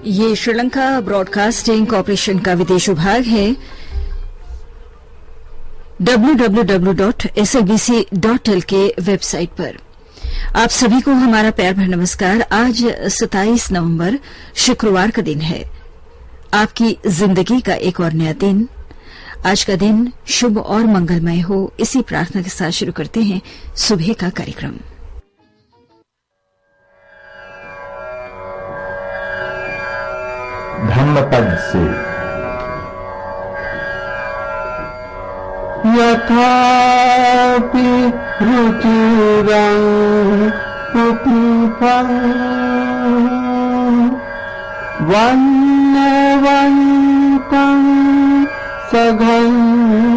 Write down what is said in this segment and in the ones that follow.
ये Sri Lanka broadcasting corporation का विदेश विभाग है। www.slbc.il के वेबसाइट पर आप सभी को हमारा प्यार भरा नमस्कार। आज 27 नवंबर शुक्रवार का दिन है, आपकी जिंदगी का एक और नया दिन। आज का दिन शुभ और मंगलमय हो, इसी प्रार्थना के साथ शुरू करते हैं सुबह का कार्यक्रम। धम्मपद से यथापि रुचिरं पुष्पं वन्यवन्तं सगन्धकं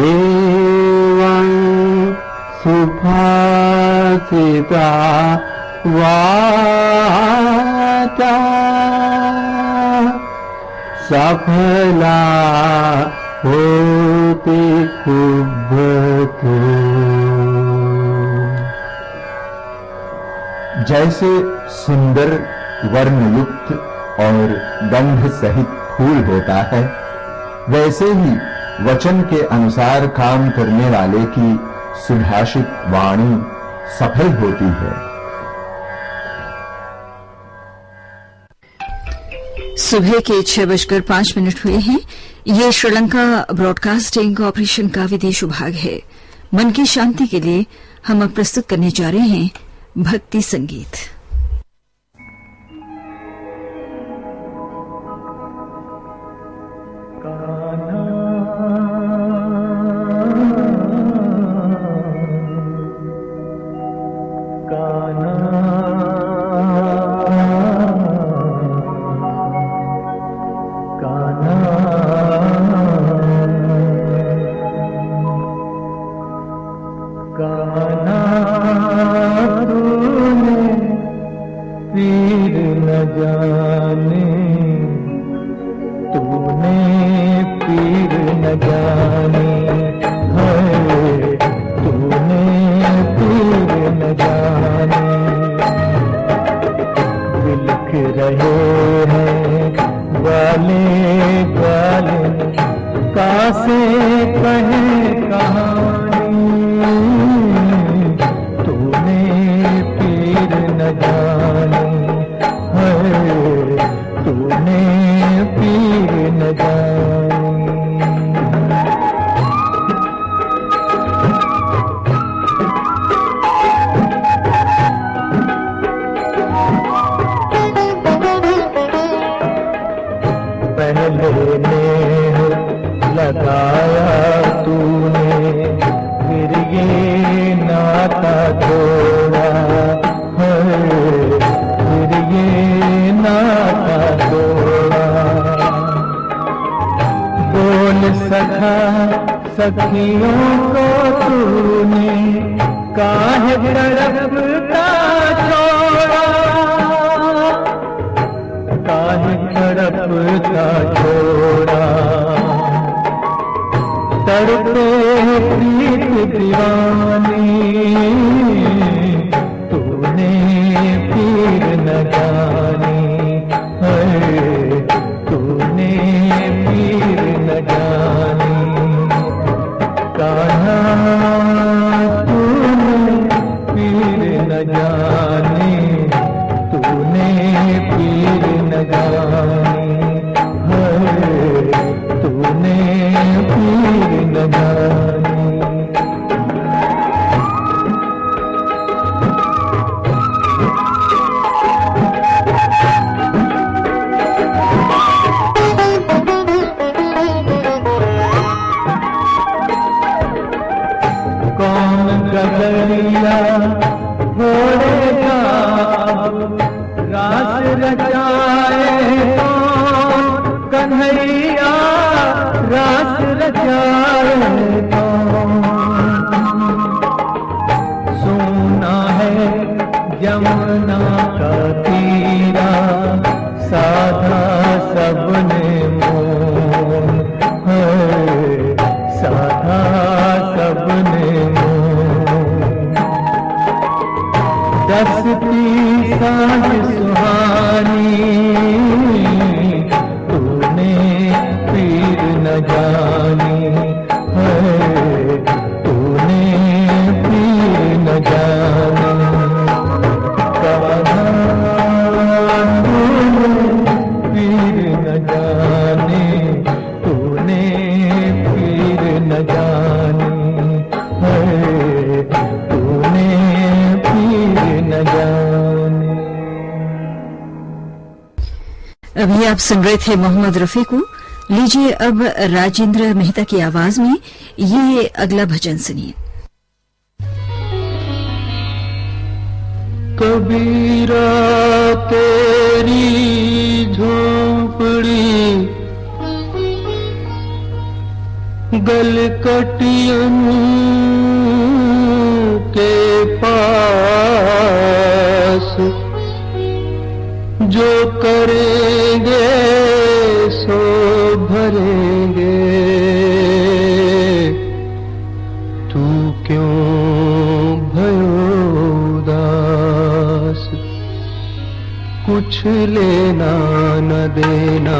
एवं सुभाषिता वाचा सफला होती कुब्बते। जैसे सुंदर वर्णयुक्त और गंध सहित फूल होता है, वैसे ही वचन के अनुसार काम करने वाले की सुभाषित वाणी सफल होती है। सुबह के 6:05 हुए हैं। ये श्रीलंका ब्रॉडकास्टिंग कॉरपोरेशन का विदेश विभाग है। मन की शांति के लिए हम अब प्रस्तुत करने जा रहे हैं भक्ति संगीत। सखियों को तूने काहे तड़पता छोड़ा, काहे तड़पता छोड़ा। तड़पे प्रीत दीवानी तूने पीर न जानी, तूने पीर न जानी। कान्हा तूने पीर न जानी, तूने पीर न जानी, तूने पीर न जानी। गगरिया घोड़ेगा रास रचाए कौन, कन्हैया रास रचाए कौन। सुना है यमुना का तीरा साधा सबने मोन, साधा सबने मोन। 10 की सांझ सुहानी, तूने पीर न जानी है, तूने पीर न जानी। सावधान तूने पीर न जाने, तूने पीर न जानी है, तूने पीर न जानी। अभी आप सुन रहे थे मोहम्मद रफी को। लीजिए अब राजेंद्र मेहता की आवाज में ये अगला भजन सुनिए। कबीरा तेरी झोंपड़ी गलकटियन के पास, जो करेंगे सो भरेंगे, तू क्यों भयो उदास। कुछ लेना न देना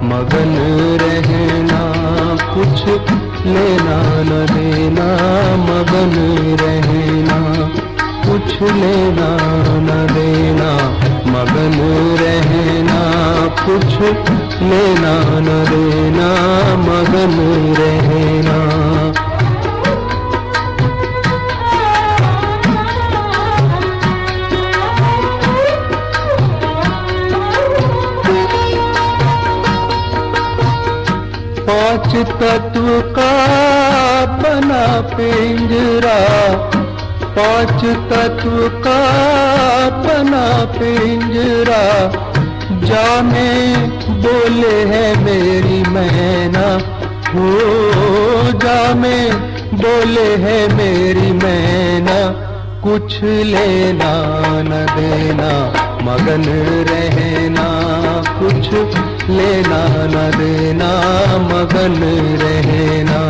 मगन रहना, कुछ लेना न देना मगन रहना, कुछ लेना न देना मगन रहना, कुछ लेना न देना मगन रहना। पांच तत्व का बना पिंजरा, पांच तत्व का बना पिंजरा, जाने बोले है मेरी मैना, हो जाने बोले है मेरी मैना। कुछ लेना न देना मगन रहना, कुछ लेना न देना मगन रहना।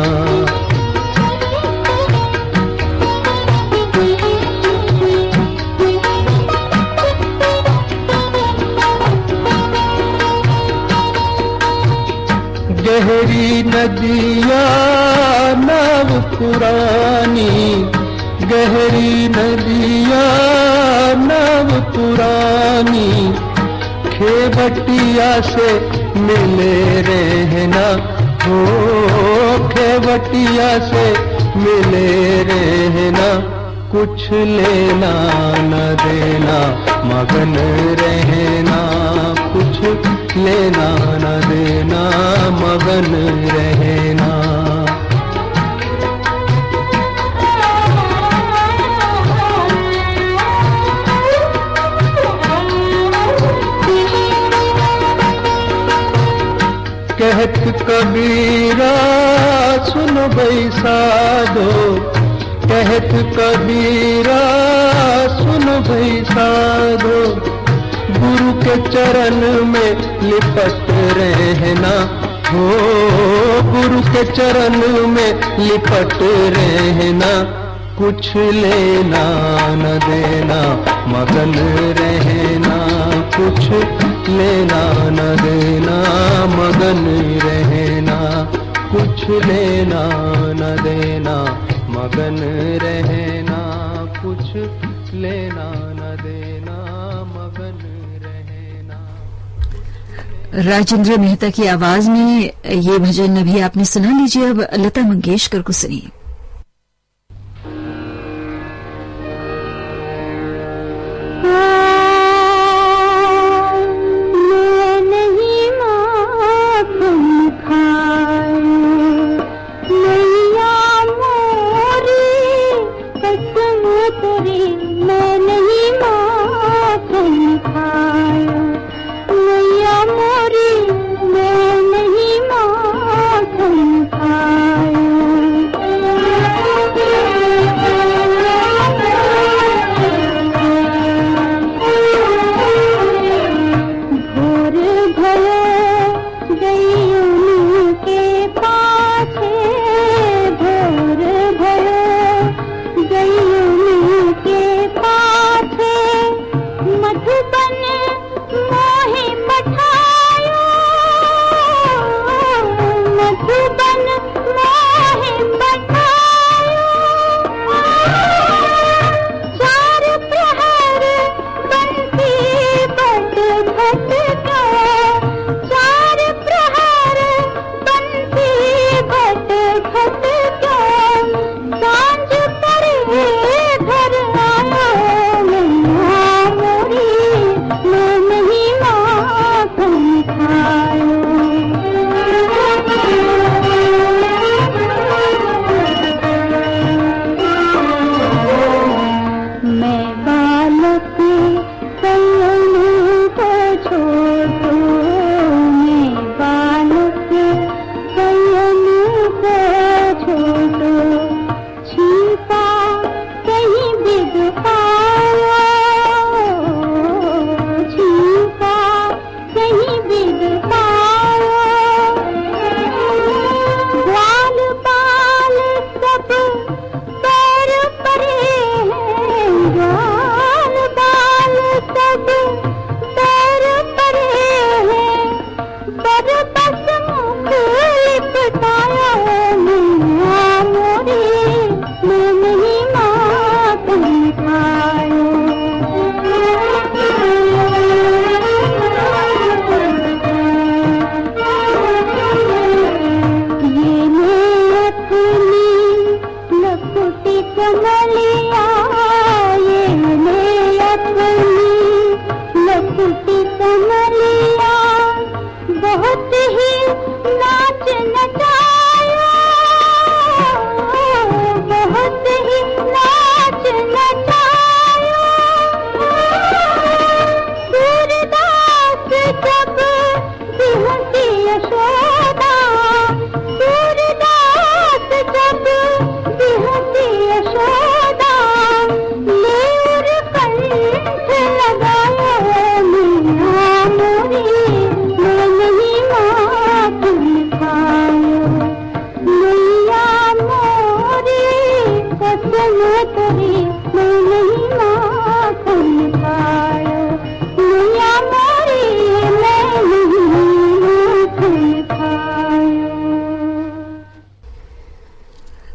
गहरी नदियाँ नाव पुरानी, गहरी नदियाँ नाव पुरानी, खेवटिया से मिले रहना, हो खेवटिया से मिले रहना। कुछ लेना न देना मगन रहना, कुछ लेना न देना मगन रहना। कहत कबीरा सुन भई साधो, कहत कबीरा सुन भई साधो, गुरु के चरण में लिपट रहना, हो गुरु के चरण में लिपट रहना। कुछ लेना न देना मगन रहना, कुछ लेना न देना मगन रहना, कुछ लेना न देना मगन रहना, कुछ लेना न देना मगन रहना। राजेंद्र मेहता की आवाज में ये भजन अभी आपने सुना। लीजिए अब लता मंगेशकर को सुनिए। मैं नहीं माखन खाया।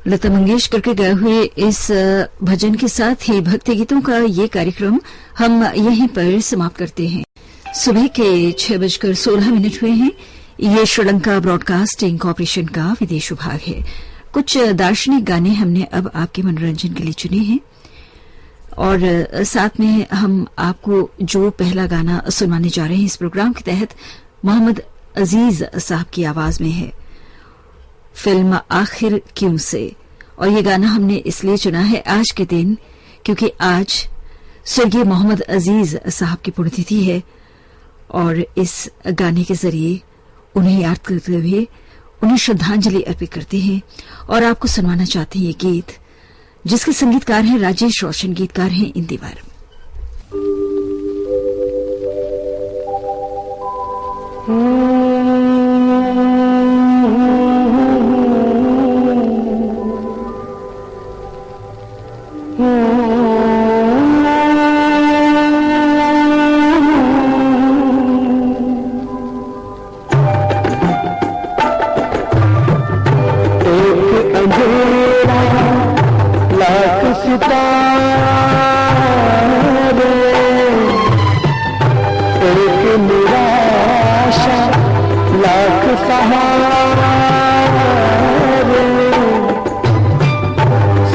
लता मंगेशकर के गाए हुए इस भजन के साथ ही भक्ति गीतों का ये कार्यक्रम हम यहीं पर समाप्त करते हैं। सुबह के 6:16 हुए हैं। ये श्रीलंका ब्रॉडकास्टिंग कॉरपोरेशन का विदेश विभाग है। कुछ दार्शनिक गाने हमने अब आपके मनोरंजन के लिए चुने हैं और साथ में हम आपको जो पहला गाना सुनवाने जा रहे हैं इस प्रोग्राम के तहत मोहम्मद अजीज साहब की आवाज में है, फिल्म आखिर क्यों से। और ये गाना हमने इसलिए चुना है आज के दिन क्योंकि आज स्वर्गीय मोहम्मद अजीज साहब की पुण्यतिथि है और इस गाने के जरिए उन्हें याद करते हुए उन्हें श्रद्धांजलि अर्पित करते हैं और आपको सुनवाना चाहते हैं ये गीत जिसके संगीतकार हैं राजेश रोशन, गीतकार हैं इंदिवर।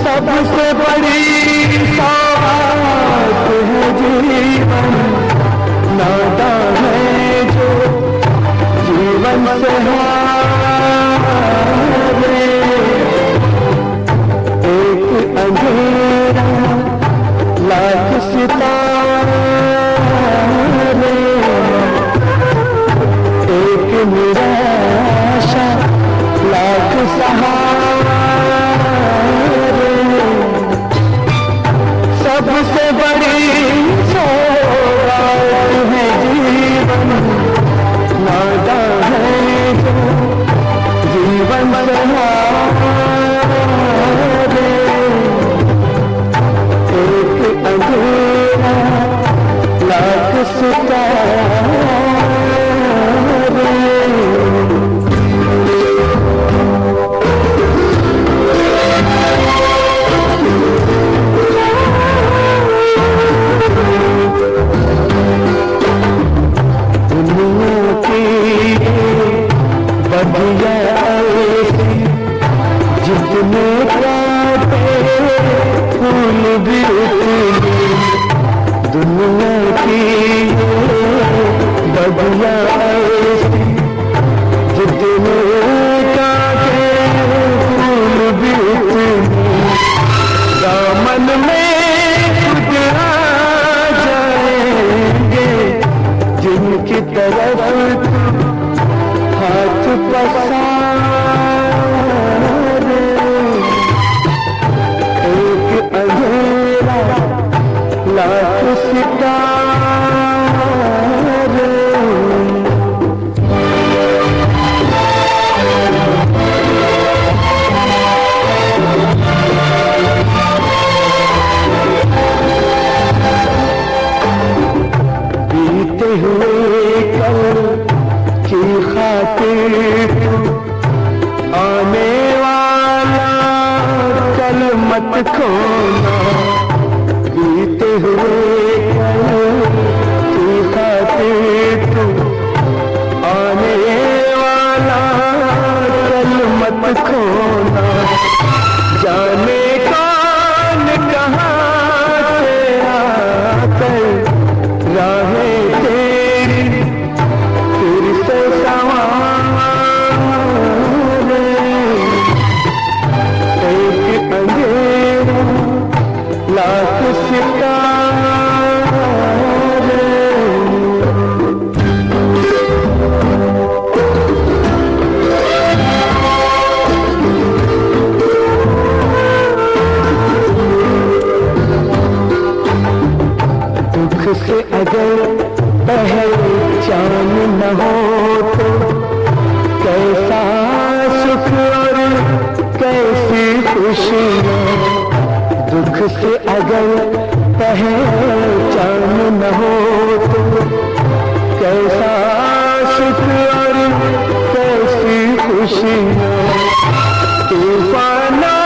सबसे बड़ी सौगात है जीवन, नाता है जो जीवन से हारे। एक अंधेरा लाख सितारे, एक निराशा लाख सहारे। सबसे बड़ी सौगात है जीवन, नाता है जो जीवन से हारे। एक अंधेरा लाख सितारे। जितने काटे फूल भी उतने, दुनिया की बगिया ऐसी, जितने काटे फूल भी उतने, दामन में खुद आ जाएंगे जिनकी तरफ हाथ पसारे। एक अंधेरा लाख सितारे। बीते हुए कल की खातिर आने वाला कल मत खोना। बीते हुए कल की खातिर आने वाला कल मत खोना। जाने कौन कहाँ से आकर राहें तेरी फिर से संवारे। एक अंधेरा लाख सितारे। दुख से अगर पहचान न हो तो कैसा सुख और कैसी खुशियाँ। दुख से अगर पहचान न हो तो कैसा सुख और कैसी खुशियाँ। तूफानों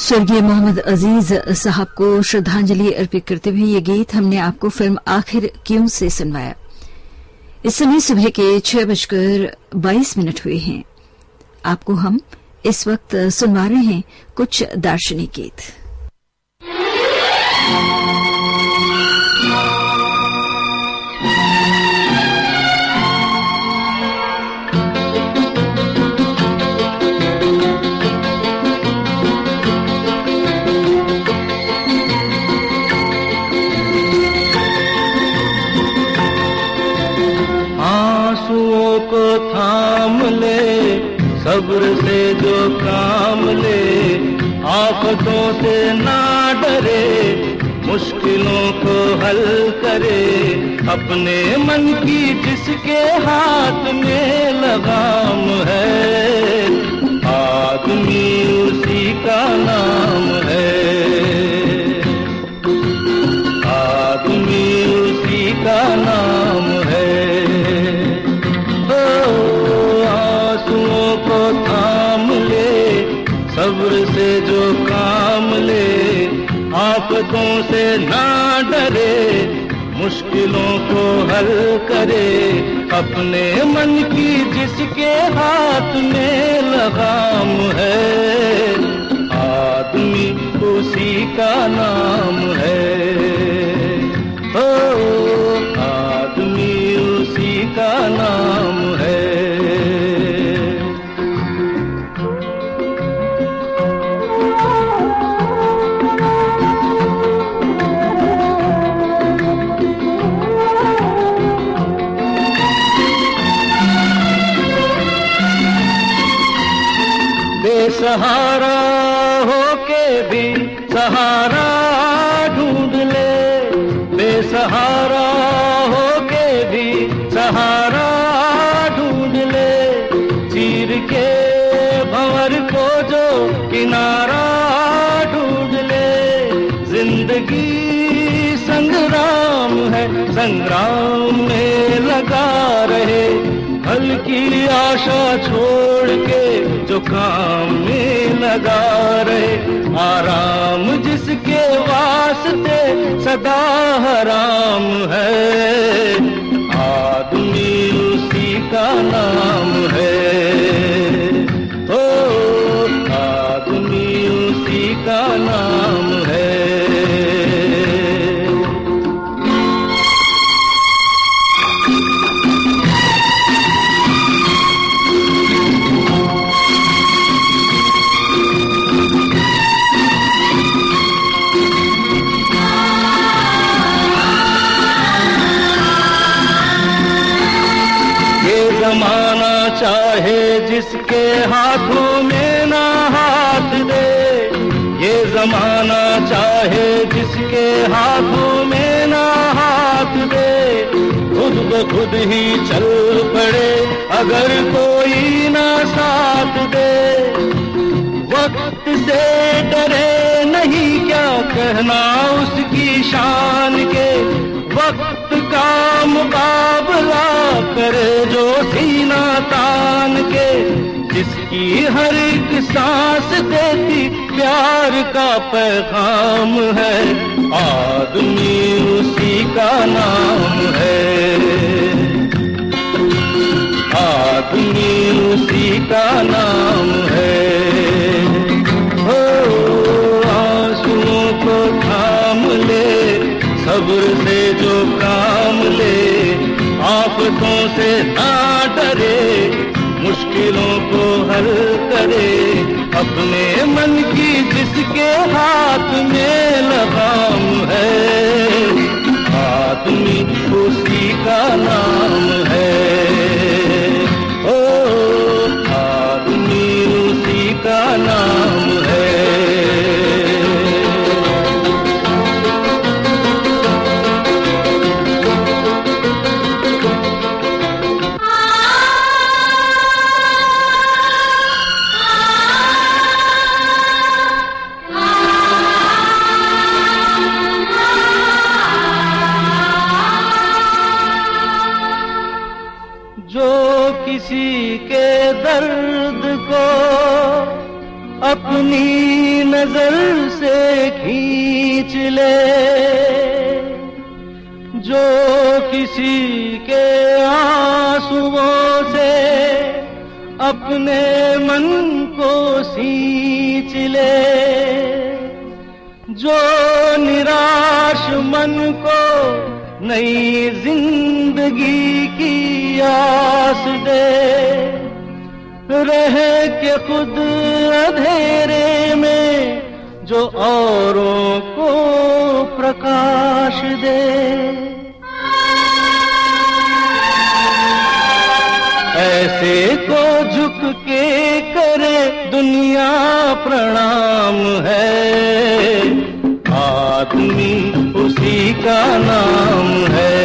स्वर्गीय मोहम्मद अजीज साहब को श्रद्धांजलि अर्पित करते हुए ये गीत हमने आपको फिल्म आखिर क्यों से सुनवाया। इस समय सुबह के 6:22 हुए हैं। आपको हम इस वक्त सुनवा रहे हैं कुछ दार्शनिक गीत। सब्र से जो काम ले, आफतों से ना डरे, मुश्किलों को हल करे, अपने मन की जिसके हाथ में लगाम है, आदमी उसी का नाम है, आदमी उसी का नाम है। सब्र से जो काम ले, आफतों से ना डरे, मुश्किलों को हल करे, अपने मन की जिसके हाथ में लगाम है, आदमी उसी का नाम है, ओ आदमी उसी का नाम है। बेसहारा होके भी सहारा ढूंढ ले, बेसहारा होके भी सहारा ढूंढ ले, चीर के भंवर को जो किनारा ढूंढ ले, जिंदगी संग्राम है, संग्राम में लगा रहे, हल्की आशा छोड़ के जो काम में लगा रहे, आराम जिसके वास्ते सदा हराम है, आदमी उसी का नाम है, ओ आदमी उसी का नाम है। जमाना चाहे जिसके हाथों में ना हाथ दे, ये जमाना चाहे जिसके हाथों में ना हाथ दे, खुद ब खुद ही चल पड़े अगर कोई ना साथ दे, वक्त से डरे नहीं क्या कहना उसकी शान के, वक्त का मुकाबला करे जो सीना तान के, जिसकी हर एक सांस देती प्यार का पैगाम है, आदमी उसी का नाम है, आदमी उसी का नाम है। ओ आंसुओं को थाम ले, सब्र से जो काम ले, आफतों से ना डरे, मुश्किलों को हल करे, अपने मन की जिसके हाथ में लगाम है, आदमी उसी का नाम है, ओ आदमी उसी का नाम है। किसी के दर्द को अपनी नजर से खींच ले, जो किसी के आंसुओं से अपने मन को सींच ले, जो निराश मन को नई जिंदगी की आस दे, रह के खुद अंधेरे में जो औरों को प्रकाश दे। ऐसे को झुक के करे दुनिया प्रणाम है, आदमी उसी का नाम है,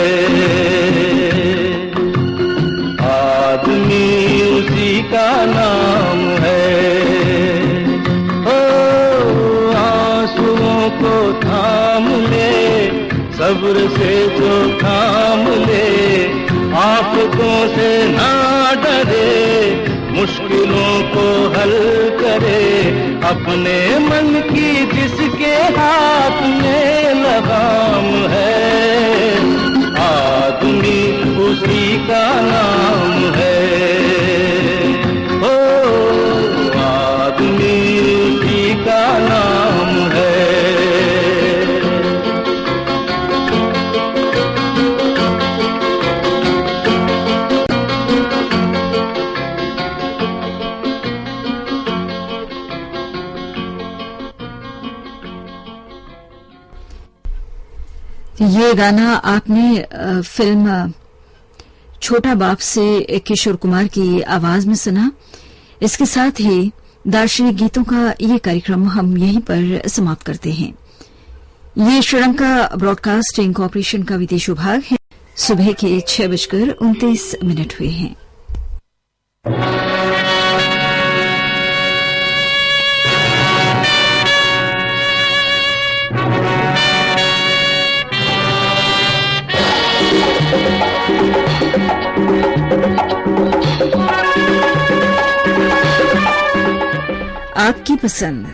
आदमी उसी का नाम है। ओ आंसुओं को थाम ले, सब्र से जो थाम ले, आफतों से ना डरे, मुश्किलों को हल करे, अपने मन की जिसके हाथ में लगाम है, आदमी उसी का नाम है, ओ आदमी उसी का नाम है। ये गाना आपने फिल्म छोटा बाप से किशोर कुमार की आवाज में सुना। इसके साथ ही दार्शनिक गीतों का ये कार्यक्रम हम यहीं पर समाप्त करते हैं। ये श्रीलंका ब्रॉडकास्टिंग कॉरपोरेशन का विदेश विभाग है। सुबह के 6:29 हुए हैं। आपकी पसंद।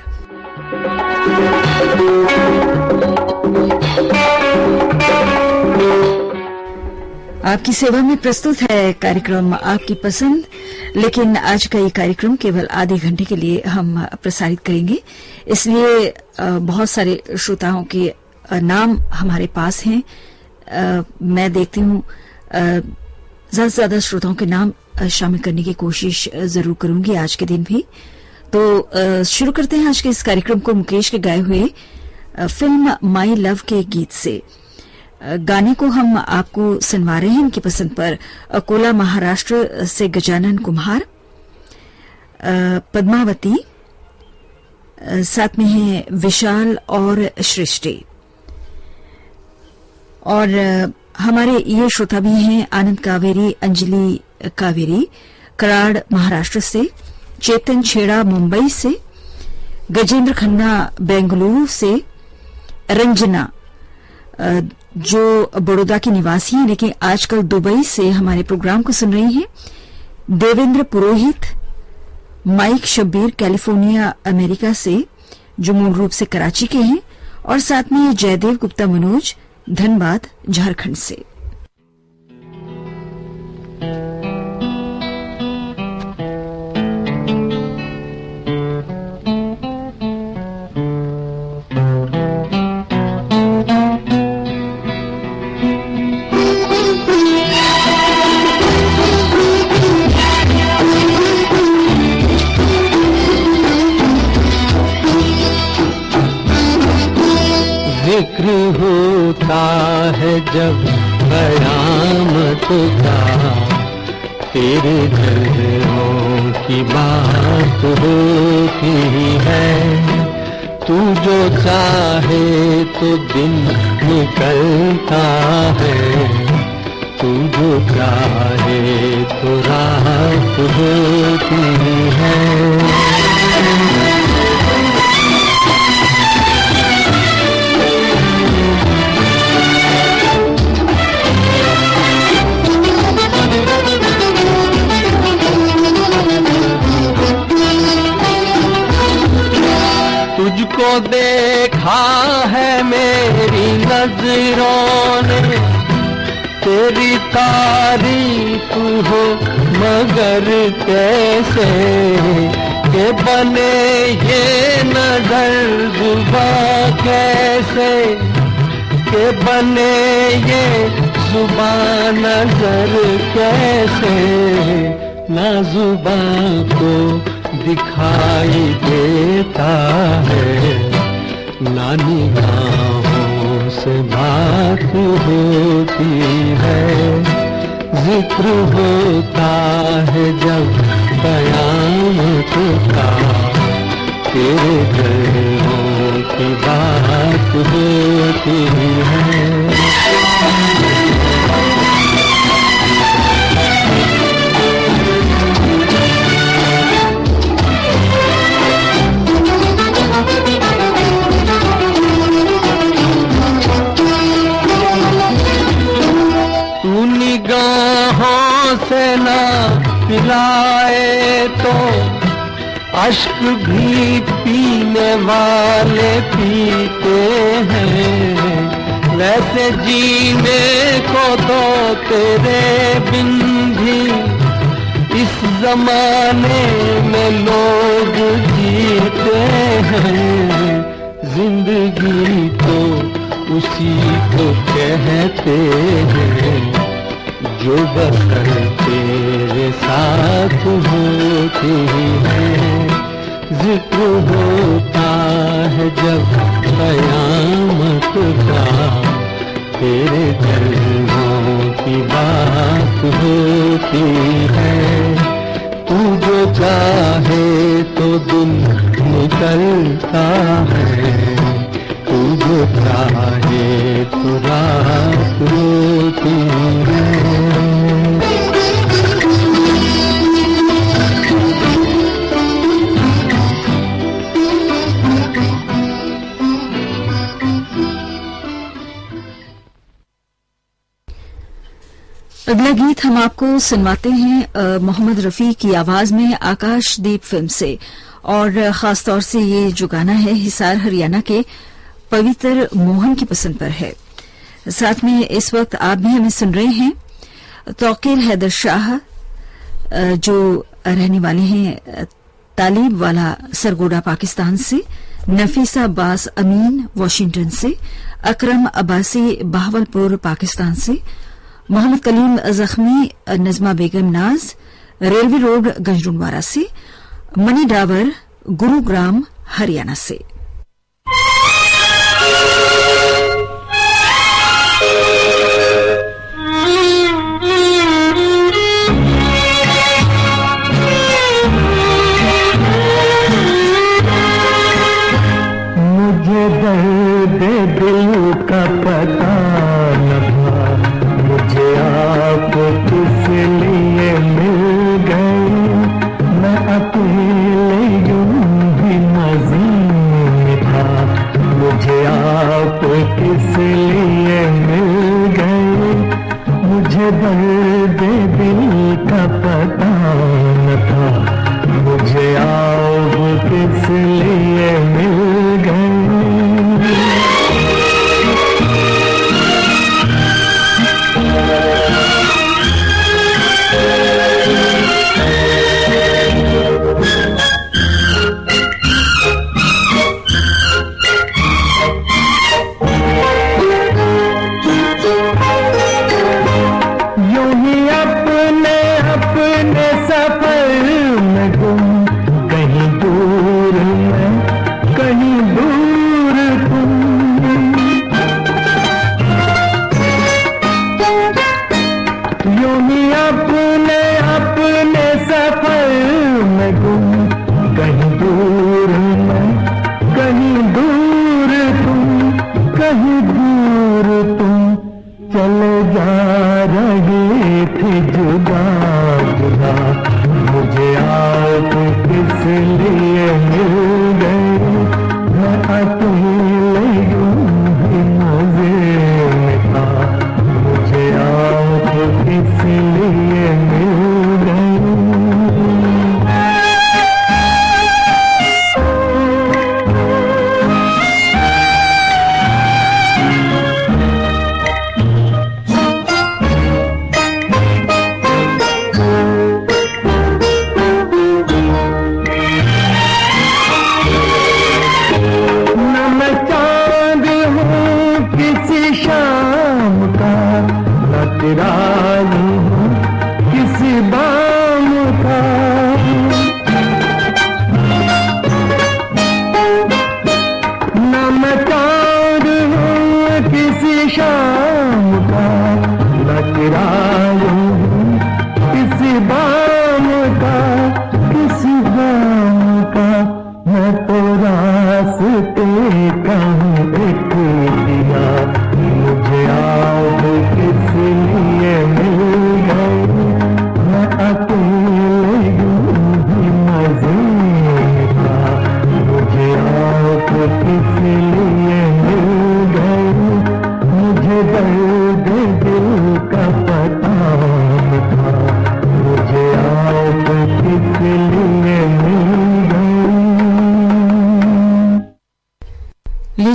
आपकी सेवा में प्रस्तुत है कार्यक्रम आपकी पसंद, लेकिन आज का ये कार्यक्रम केवल आधे घंटे के लिए हम प्रसारित करेंगे, इसलिए बहुत सारे श्रोताओं के नाम हमारे पास हैं। मैं देखती हूँ ज्यादा से ज्यादा श्रोताओं के नाम शामिल करने की कोशिश जरूर करूंगी आज के दिन भी। तो शुरू करते हैं आज के इस कार्यक्रम को मुकेश के गाए हुए फिल्म माई लव के गीत से। गाने को हम आपको सुनवा रहे हैं इनकी पसंद पर अकोला महाराष्ट्र से गजानन कुमार, पद्मावती, साथ में है विशाल और सृष्टि। और हमारे ये श्रोता भी हैं आनंद कावेरी, अंजलि कावेरी कराड़ महाराष्ट्र से, चेतन छेड़ा मुंबई से, गजेंद्र खन्ना बेंगलुरु से, रंजना जो बड़ौदा की निवासी हैं लेकिन आजकल दुबई से हमारे प्रोग्राम को सुन रही हैं, देवेंद्र पुरोहित, माइक शब्बीर कैलिफोर्निया अमेरिका से जो मूल रूप से कराची के हैं, और साथ में जयदेव गुप्ता मनोज धनबाद झारखंड से। जिक्र होता है जब कयामत का, तेरे जलवों की बात होती है। तू जो चाहे तो दिन निकलता है, तू जो चाहे तो रात होती है। देखा है मेरी नजरों ने, तेरी तारीफ हो मगर कैसे के बने ये नजर जुबां कैसे के बने ये जुबां नजर कैसे, ना जुबां को दिखाई देता है, ना निगाहों से बात होती है, जिक्र होता है जब कयामत का, तेरे गैरों की बात होती है। तू निगाहों से ना पिलाए तो अश्क भी पीने वाले पीते हैं, वैसे जीने को तो तेरे बिन भी इस जमाने में लोग जीते हैं, जिंदगी तो उसी को कहते हैं जो बसर तेरे साथ होती है, जिक्र होता है जब कयामत का, तेरे जलवों की बात होती है, तू जो चाहे तो दिन निकलता है, तू जो चाहे तो रात होती है। अगला गीत हम आपको सुनवाते हैं मोहम्मद रफी की आवाज में आकाशदीप फिल्म से, और खासतौर से ये जो गाना है हिसार हरियाणा के पवित्र मोहन की पसंद पर है। साथ में इस वक्त आप भी हमें सुन रहे हैं तौकीर हैदर शाह जो रहने वाले हैं तालिब वाला सरगोडा पाकिस्तान से, नफीसा अब्बास अमीन वाशिंगटन से, अकरम अब्बासी बहावलपुर पाकिस्तान से, मोहम्मद कलीम जख्मी नजमा बेगम नाज रेलवे रोड गंजरुनवारा से, मनी डावर गुरुग्राम हरियाणा से। मुझे दर्द दिल का पता न था, मुझे आप किस लिए मिल गए, मैं अकेले यूं ही नज़ीम था, मुझे आप किस लिए मिल गए, मुझे दर्द दिल का पता न था, मुझे आप किस लिए मिल गए। सफर में गुम कहीं दूर में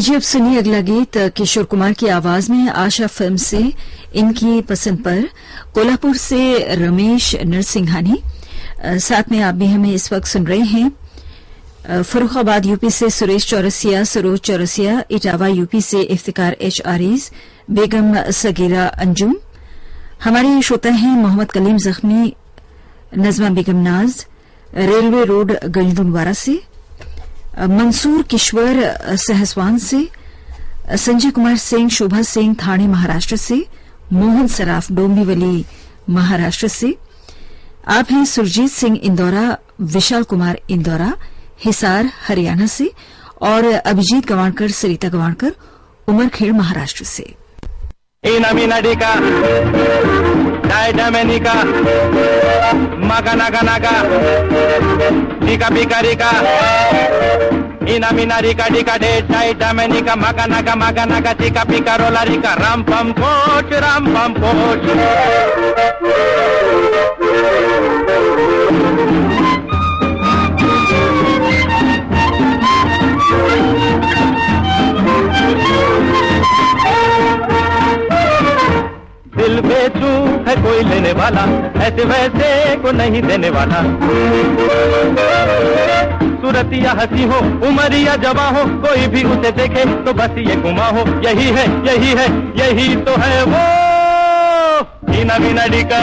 लीजिए अब सुनिए अगला गीत किशोर कुमार की आवाज में आशा फिल्म से इनकी पसंद पर कोल्हापुर से रमेश नरसिंघानी, साथ में आप भी हमें इस वक्त सुन रहे हैं फर्रुखाबाद यूपी से सुरेश चौरसिया, सरोज चौरसिया, इटावा यूपी से इफ्तिकार एच आरीज, बेगम सगीरा अंजुम। हमारे श्रोता हैं मोहम्मद कलीम जख्मी, नजमा बेगम नाज, रेलवे रोड गंजडुनवारा से, मंसूर किश्वर सहसवान से, संजय कुमार सिंह, शोभा सिंह थाने महाराष्ट्र से, मोहन सराफ डोंबिवली महाराष्ट्र से। आप हैं सुरजीत सिंह इंदौरा, विशाल कुमार इंदौरा हिसार हरियाणा से, और अभिजीत गवाणकर, सरिता गवाणकर उमरखेड़ महाराष्ट्र से। Ina mina dika, dai damenika, maga naga naga, dika bika dika. Ina mina dika dika de, dai damenika, maga naga, dika bika rola dika, ram pam poch. दिल बेचू है कोई लेने वाला, ऐसे वैसे को नहीं देने वाला। सूरतिया हंसी हो, उमरिया जवा हो, कोई भी उसे देखे तो बस ये गुमा हो। यही तो है वो ina mina dika,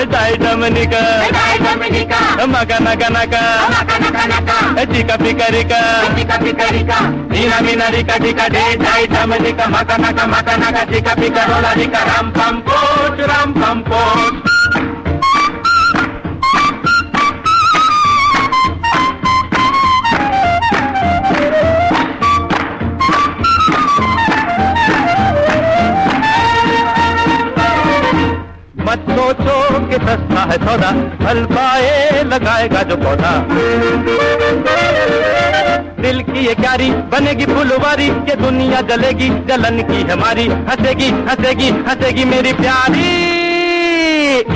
dai damenika, maga naga, dika bika dika. Ina mina dika dika de, dai damenika, maga naga, dika bika rola dika, ram pam poch. मत सोचो कि सस्ता है सौदा, फल पाए लगाएगा जो पौधा। दिल की ये क्यारी बनेगी फुलवारी, ये दुनिया जलेगी जलन की हमारी। हंसेगी मेरी प्यारी।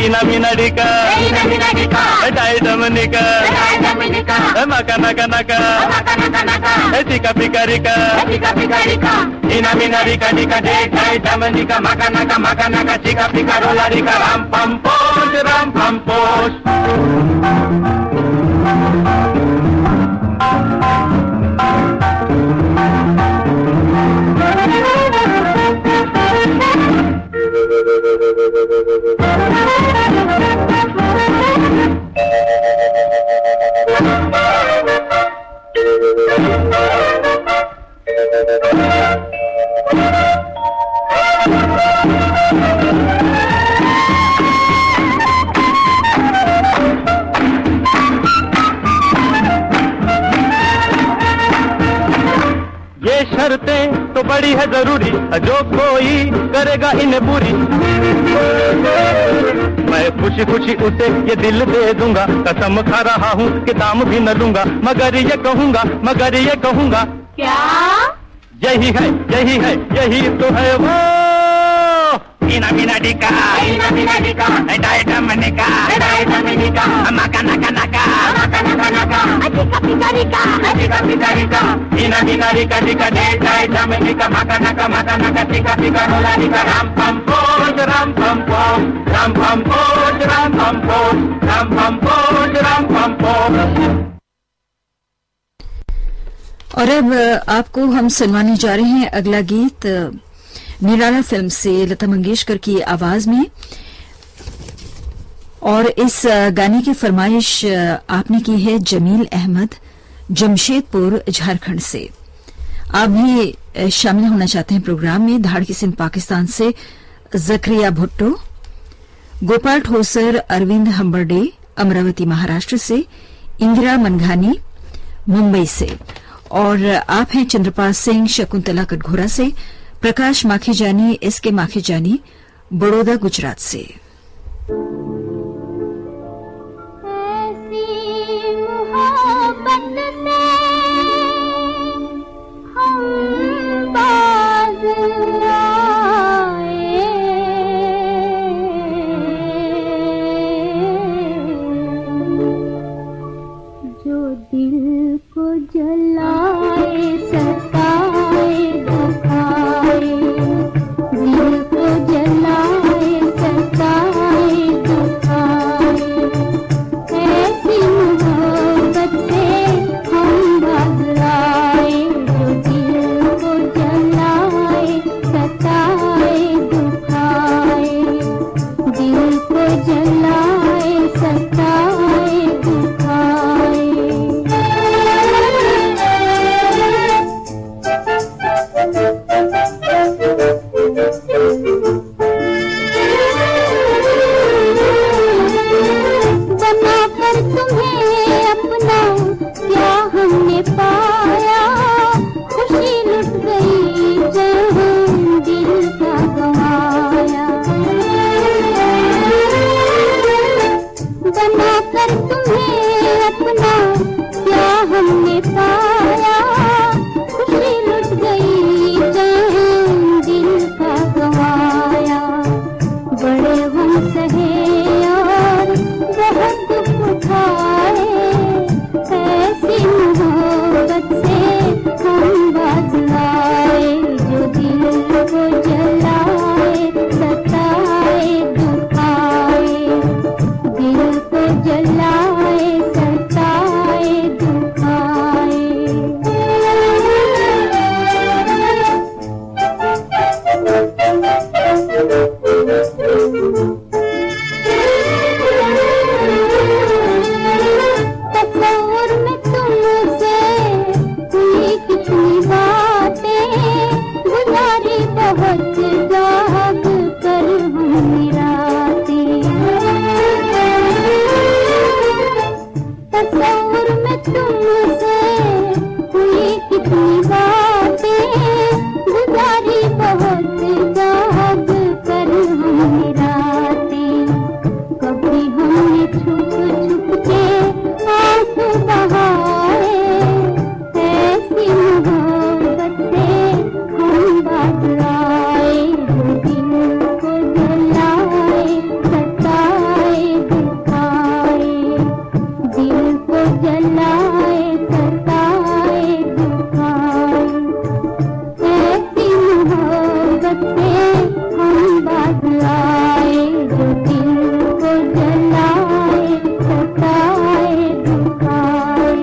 ina mina dika, dai damenika, maga naga, dika bika dika. Ina mina dika de, dai damenika, maga naga, dika bika rola dika, ram pam poch. ये शर्तें तो बड़ी है जरूरी, जो कोई करेगा इन्हें पूरी। मैं खुशी उसे ये दिल दे दूंगा, कसम खा रहा हूँ कि दाम भी न लूंगा। मगर ये कहूँगा क्या? यही तो है वो ina mina dika, dai damenika, maga naga, dika bika dika. Ina mina dika de, dai damenika, maga naga, dika bika rola dika, ram pam poch. और अब आपको हम सुनवाने जा रहे हैं अगला गीत निराला फिल्म से लता मंगेशकर की आवाज में। और इस गाने की फरमाइश आपने की है जमील अहमद, जमशेदपुर झारखंड से। आप भी शामिल होना चाहते हैं प्रोग्राम में। धाड़की सिंध पाकिस्तान से जकरिया भुट्टो, गोपाल ठोसर, अरविंद हम्बरडे अमरावती महाराष्ट्र से, इंदिरा मनघानी मुंबई से, और आप हैं चंद्रपाल सिंह शकुंतला कटघोरा से, प्रकाश माखीजानी, एसके माखीजानी बड़ौदा गुजरात से। ऐसी मोहब्बत से हम बाज आए, जो दिल को जलाए सता तुम्हें अपना क्या हमने पाया, खुशी लुट गई जान दिल का गवाया। बड़े हम सहे और बहुत दुख उठाए, ऐसी मोहब्बत से हम बाज आए। जो दिल को जलाए सताए दुखाए, दिल को जलाए सताए दुखाए। तस्वीर में तुमसे हुई कितनी बातें, गुजारी बहुत जाग कर हमने रातें। तस्वीर में तुमसे हुई कितनी बातें, गुजारी बहुत जाग कर हमने रातें। कभी हमने छुप छुप के आंसू बहाए, ऐसी मोहब्बत से हम बाज आए। जो दिल को जलाए सताए दुखाए, दिल को जलाए सताए दुखाए। ऐसी मोहब्बत से हम बाज आए। जो दिल को जलाए सताए दुखाए।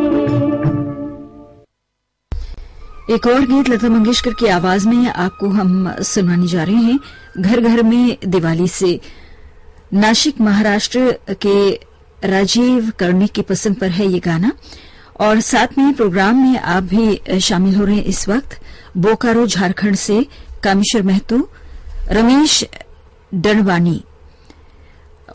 एक और गीत लता मंगेशकर की आवाज में आपको हम सुनाने जा रहे हैं। घर घर में दिवाली से नासिक महाराष्ट्र के राजीव कर्णिक की पसंद पर है ये गाना। और साथ में प्रोग्राम में आप भी शामिल हो रहे हैं इस वक्त। बोकारो झारखंड से कामेश्वर महतो, रमेश डणवानी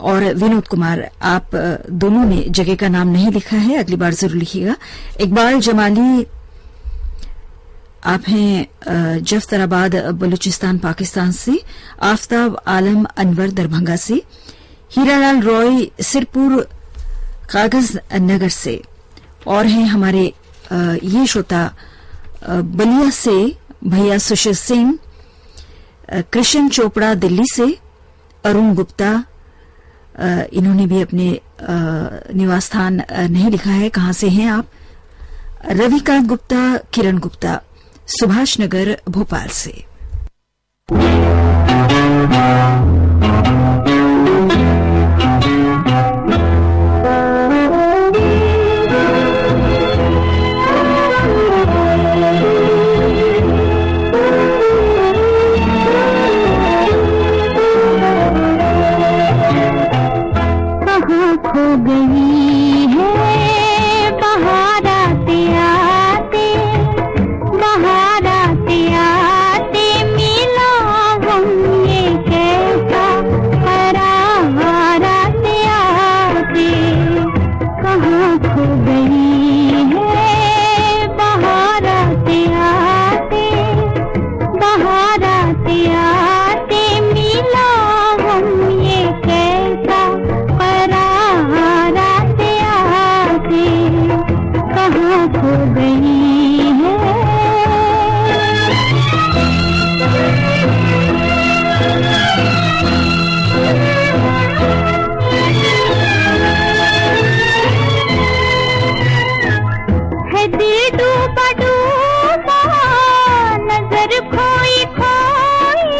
और विनोद कुमार, आप दोनों ने जगह का नाम नहीं लिखा है, अगली बार जरूर लिखिएगा। इकबाल जमाली आप हैं जफ्तराबाद बलूचिस्तान पाकिस्तान से। आफताब आलम अनवर दरभंगा से। हीरालाल रॉय सिरपुर कागज नगर से। और हैं हमारे ये श्रोता बलिया से भैया सुशील सिंह, कृष्ण चोपड़ा दिल्ली से, अरुण गुप्ता, इन्होंने भी अपने निवास स्थान नहीं लिखा है, कहां से हैं आप। रविकांत गुप्ता, किरण गुप्ता, सुभाष नगर भोपाल से। कहाँ खो गई है बहार आते आते, बहार आते आते मिलो हम ये कैसा करार आते आते। कहाँ खो गई है बहार आते आते, बहार आते आते मिलो हम ये कैसा करार आते आते। कहाँ खो गई है दिल डूबा डूबा, नजर खोई खोई,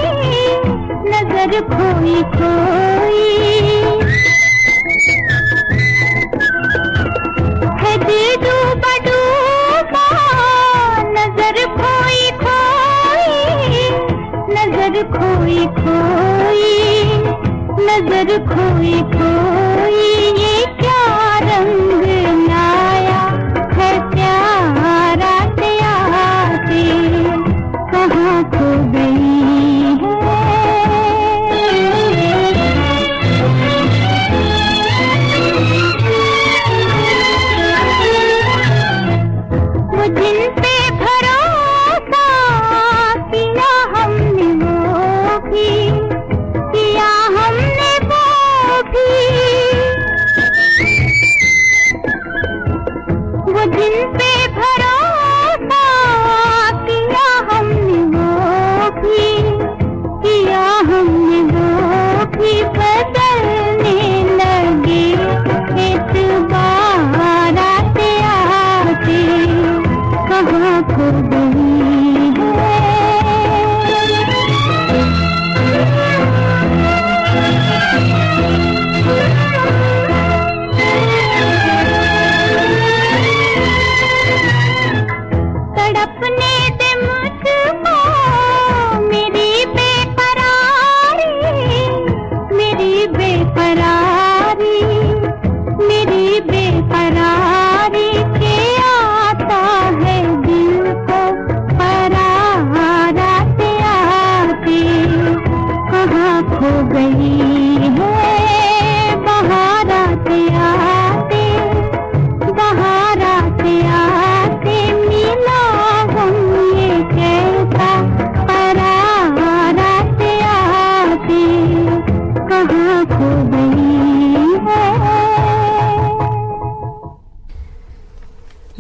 नजर खोई खोई। है दिल डूबा डूबा,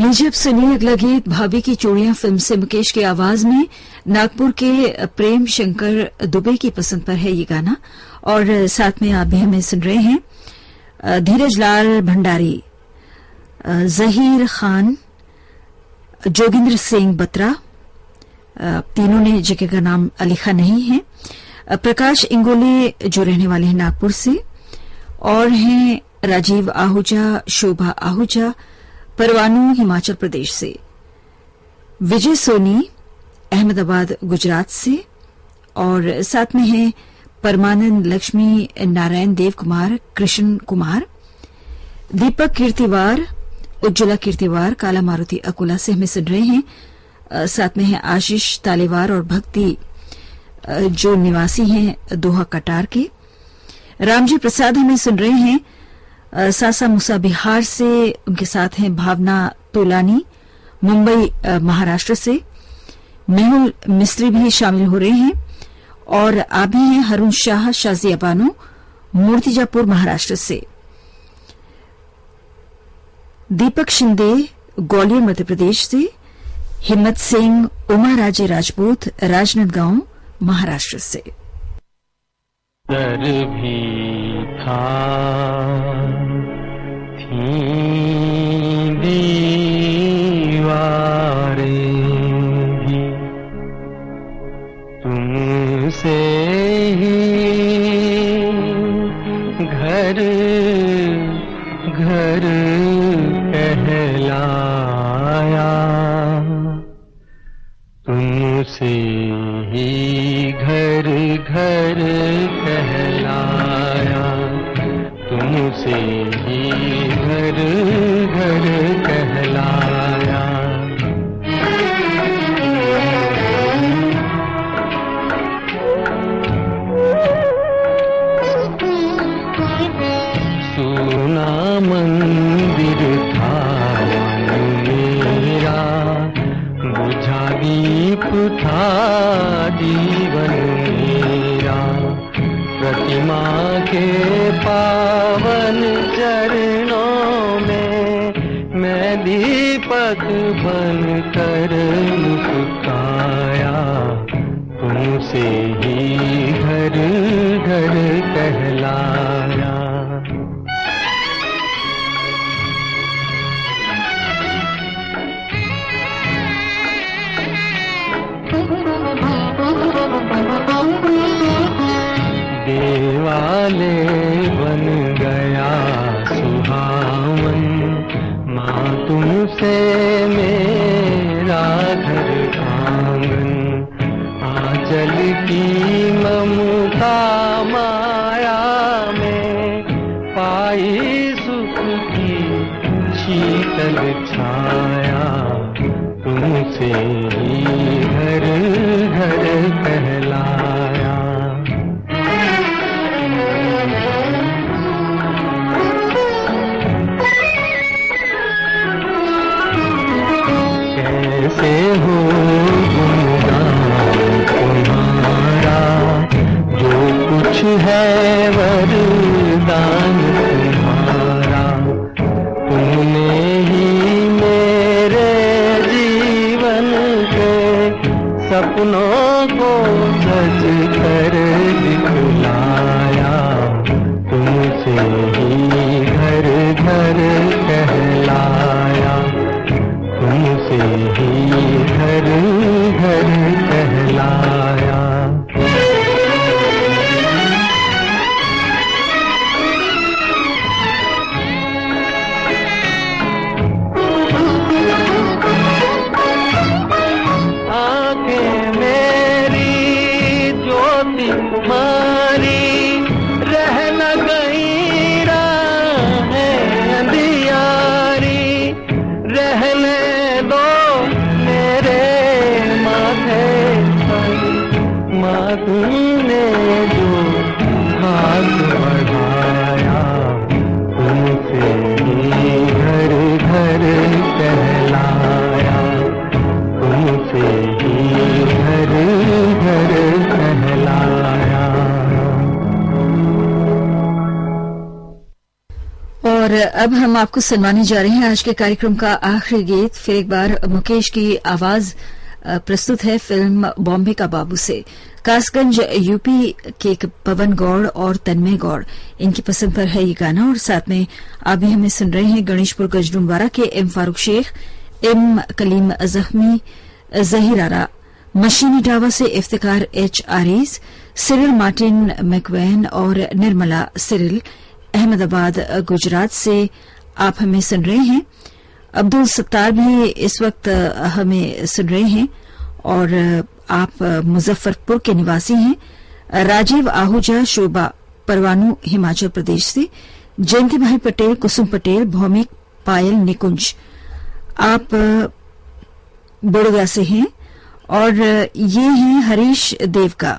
लीजिए अब सुनिए अगला गीत भाभी की चूड़ियां फिल्म से मुकेश की आवाज में नागपुर के प्रेम शंकर दुबे की पसंद पर है ये गाना। और साथ में आप भी हमें सुन रहे हैं धीरज लाल भंडारी, जहीर खान, जोगिंद्र सिंह बत्रा, तीनों ने जगह का नाम लिखा नहीं है, प्रकाश इंगोले जो रहने वाले हैं नागपुर से, और हैं राजीव आहूजा, शोभा आहूजा परवाणू हिमाचल प्रदेश से, विजय सोनी अहमदाबाद गुजरात से, और साथ में हैं परमानंद लक्ष्मी नारायण देव कुमार, कृष्ण कुमार, दीपक कीर्तिवार, उज्ज्वला कीर्तिवार काला मारुति अकोला से हमें सुन रहे हैं। साथ में हैं आशीष तालेवार और भक्ति जो निवासी हैं दोहा कटार के। रामजी प्रसाद हमें सुन रहे हैं सासा मूसा बिहार से, उनके साथ हैं भावना तोलानी मुंबई महाराष्ट्र से, मेहुल मिस्त्री भी शामिल हो रहे हैं, और आप भी हैं हरुण शाह शाजिया बानो मूर्तिजापुर महाराष्ट्र से, दीपक शिंदे ग्वालियर मध्य प्रदेश से, हिम्मत सिंह उमा राजे राजपूत राजनांदगांव महाराष्ट्र से। डर भी था थी दीवारें भी तुमसे ही घर घर कहलाया, तुमसे ही घर घर कहलाया, तुमसे ही घर घर कहलाया। सोना मंदिर था मेरा, बुझा दीप था जीवन मेरा, प्रतिमा के पावन चरणों में मैं दीपक बन कर मुस्काया, तुमसे ही घर घर कहलाया। देवाले बन गया सुहावन, माँ तुमसे मेरा घर आंगन, आंचल की ममता माया में पाई सुख की शीतल छाया, तुमसे ही घर घर कहलाया। कैसे हो गुणगान तुम्हारा, जो कुछ है वरदान तुम्हारा, तुमने ही मेरे जीवन के सपनों को सजाया, और अब हम आपको सुनवाने जा रहे हैं आज के कार्यक्रम का आखिरी गीत। फिर एक बार मुकेश की आवाज प्रस्तुत है फिल्म बॉम्बे का बाबू से। कासगंज यूपी के पवन गौड़ और तन्मय गौड़ इनकी पसंद पर है ये गाना। और साथ में आप भी हमें सुन रहे हैं गणेशपुर गजडूंवारा के एम फारूक शेख, एम कलीम जख्मी, जहीर आरा, मशीनी डावा से इफ्तिकार एच आरीज, सिरिल मार्टिन मैकवेन और निर्मला सिरिल अहमदाबाद गुजरात से आप हमें सुन रहे हैं। अब्दुल सत्तार भी इस वक्त हमें सुन रहे हैं और आप मुजफ्फरपुर के निवासी हैं। राजीव आहूजा शोभा परवानू हिमाचल प्रदेश से, जयंती भाई पटेल, कुसुम पटेल, भौमिक, पायल, निकुंज आप बुड़गा से हैं। और ये हैं हरीश देवका,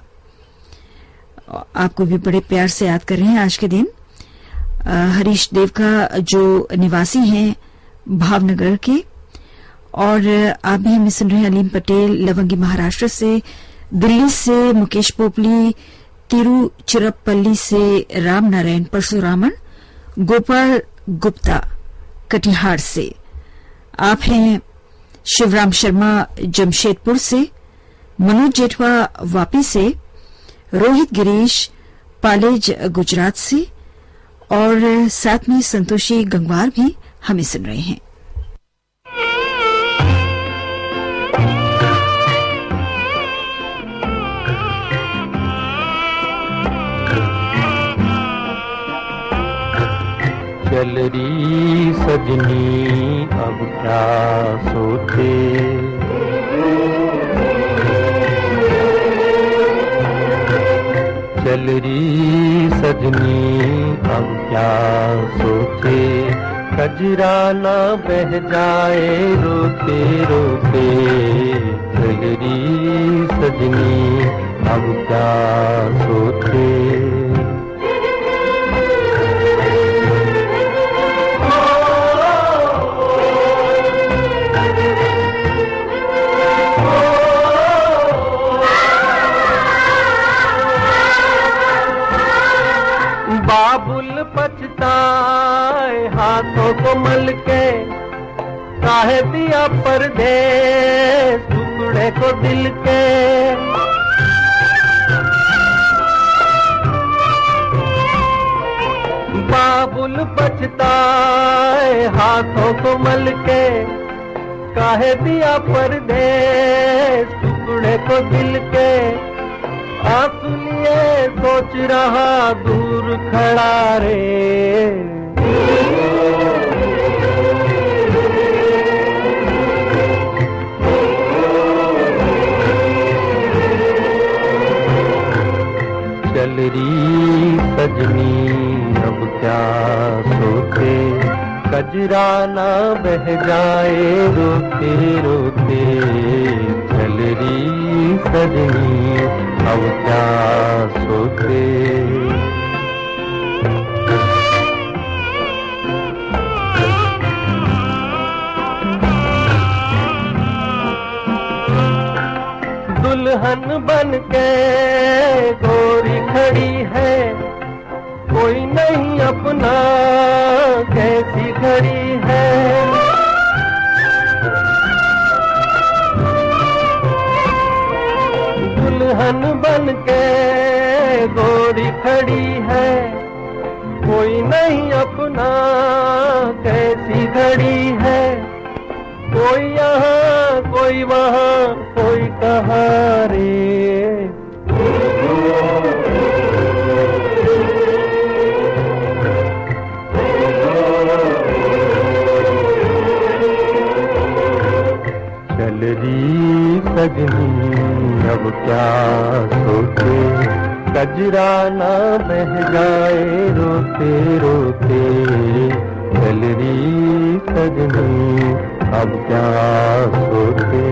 आपको भी बड़े प्यार से याद कर रहे हैं आज के दिन। हरीश देवका जो निवासी हैं भावनगर के। और आप भी हमें सुन रहे हैं अलीम पटेल लवंगी महाराष्ट्र से, दिल्ली से मुकेश पोपली, तिरुचिरपल्ली से राम नारायण परशुरामन, गोपाल गुप्ता कटिहार से। आप हैं शिवराम शर्मा जमशेदपुर से, मनोज जेठवा वापी से, रोहित गिरीश पालेज गुजरात से और साथ में संतोषी गंगवार भी हमें सुन रहे हैं। चल रही सजनी अब क्या सोचे, चल रही सजनी अब क्या सोचे, कजरा ना बह जाए रोते रोते, चल रही सजनी अब क्या सोचे। बाबुल पछताए हाथों को मल के, काहे दिया परदेस टुकड़े को दिल के। बाबुल पछताए हाथों को मल के, काहे दिया परदेस टुकड़े को दिल के। आंसू लिए सोच रहा दूर खड़ा रे, चल रही सजनी अब क्या सोचे, कजरा ना बह जाए रोते रोते, चल रही सजनी अब क्या सोचे। दुल्हन बन के गोरी खड़ी है, कोई नहीं अपना कैसी खड़ी है। दुल्हन बन के गोरी खड़ी है, कोई नहीं अपना कैसी खड़ी है। कोई यहाँ कोई वहाँ कोई कहाँ रे, चल रही सजनी अब क्या सोचे, कजरा ना बह जाए रोते रोते, चल रही सजनी अब क्या सोचे।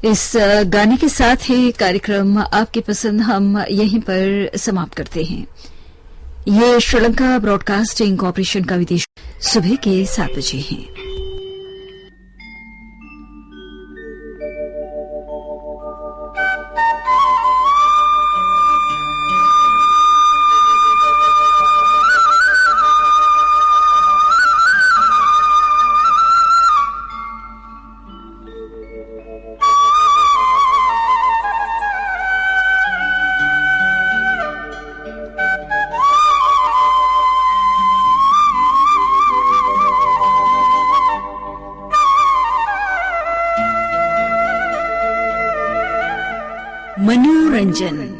इस गाने के साथ ही कार्यक्रम आपकी पसंद हम यहीं पर समाप्त करते हैं। ये श्रीलंका ब्रॉडकास्टिंग कॉरपोरेशन का विदेश सुबह के 7 बजे है। मनोरंजन।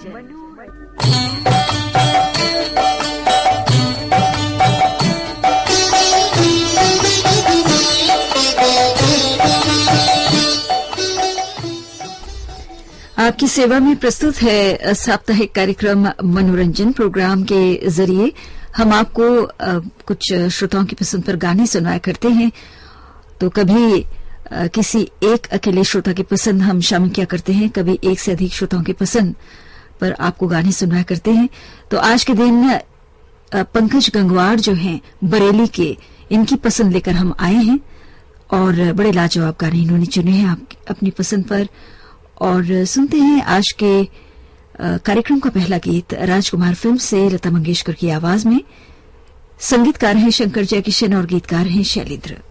आपकी सेवा में प्रस्तुत है साप्ताहिक कार्यक्रम मनोरंजन। प्रोग्राम के जरिए हम आपको कुछ श्रोताओं की पसंद पर गाने सुनाया करते हैं। तो कभी किसी एक अकेले श्रोता की पसंद हम शामिल किया करते हैं, कभी एक से अधिक श्रोताओं की पसंद पर आपको गाने सुनाया करते हैं। तो आज के दिन पंकज गंगवार जो हैं बरेली के, इनकी पसंद लेकर हम आए हैं और बड़े लाजवाब गाने इन्होंने चुने हैं अपनी पसंद पर। और सुनते हैं आज के कार्यक्रम का पहला गीत राजकुमार फिल्म से लता मंगेशकर की आवाज में। संगीतकार हैं शंकर जयकिशन और गीतकार हैं शैलेंद्र।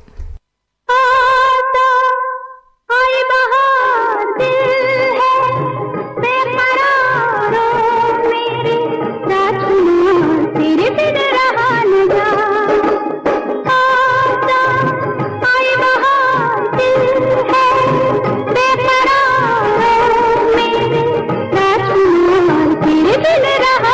रहा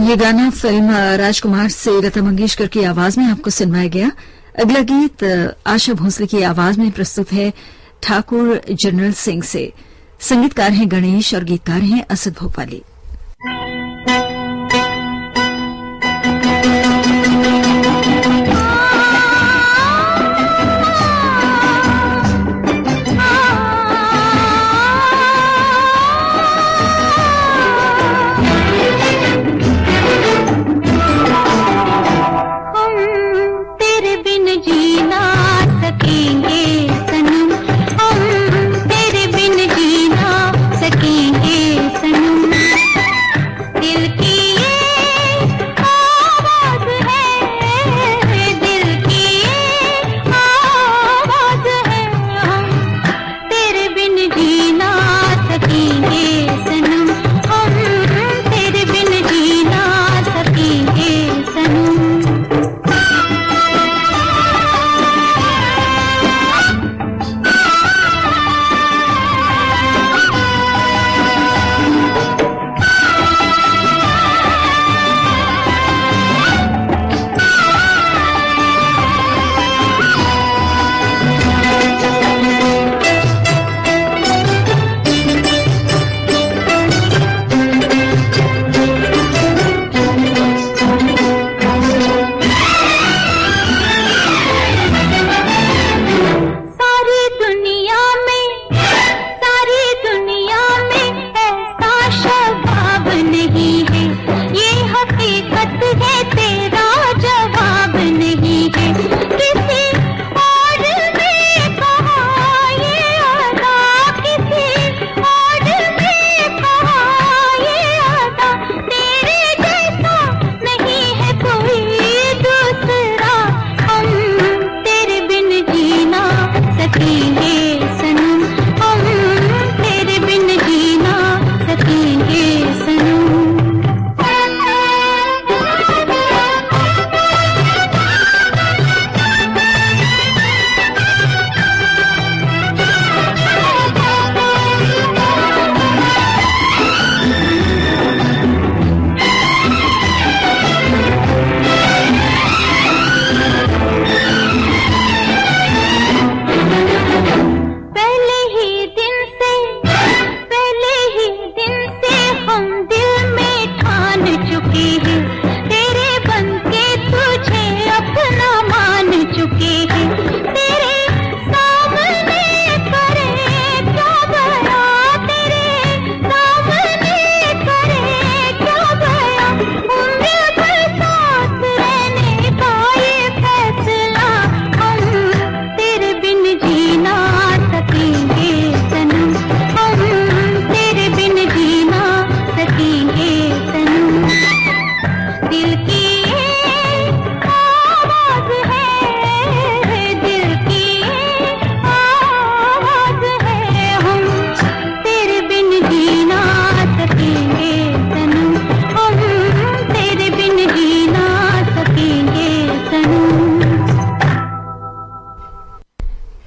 ये गाना फिल्म राजकुमार से लता मंगेशकर की आवाज में आपको सुनवाया गया। अगला गीत आशा भोसले की आवाज में प्रस्तुत है ठाकुर जनरल सिंह से। संगीतकार हैं गणेश और गीतकार हैं असद भोपाली।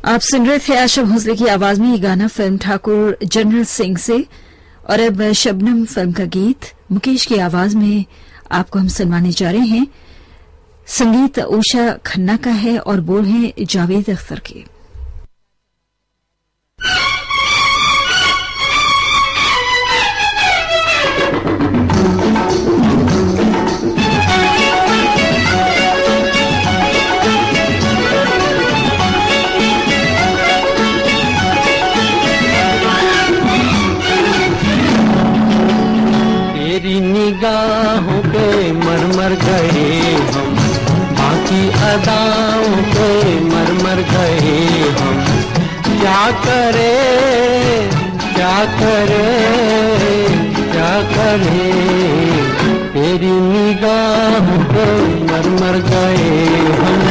आप सुन रहे थे आशा भोसले की आवाज में ये गाना फिल्म ठाकुर जनरल सिंह से। और अब शबनम फिल्म का गीत मुकेश की आवाज में आपको हम सुनवाने जा रहे हैं। संगीत उषा खन्ना का है और बोल हैं जावेद अख्तर के। निगाहों पे मर गए हम, बाकी अदाओं पे मर गए हम। क्या करे क्या करे क्या करे, तेरी निगाहों पे मर गए हम।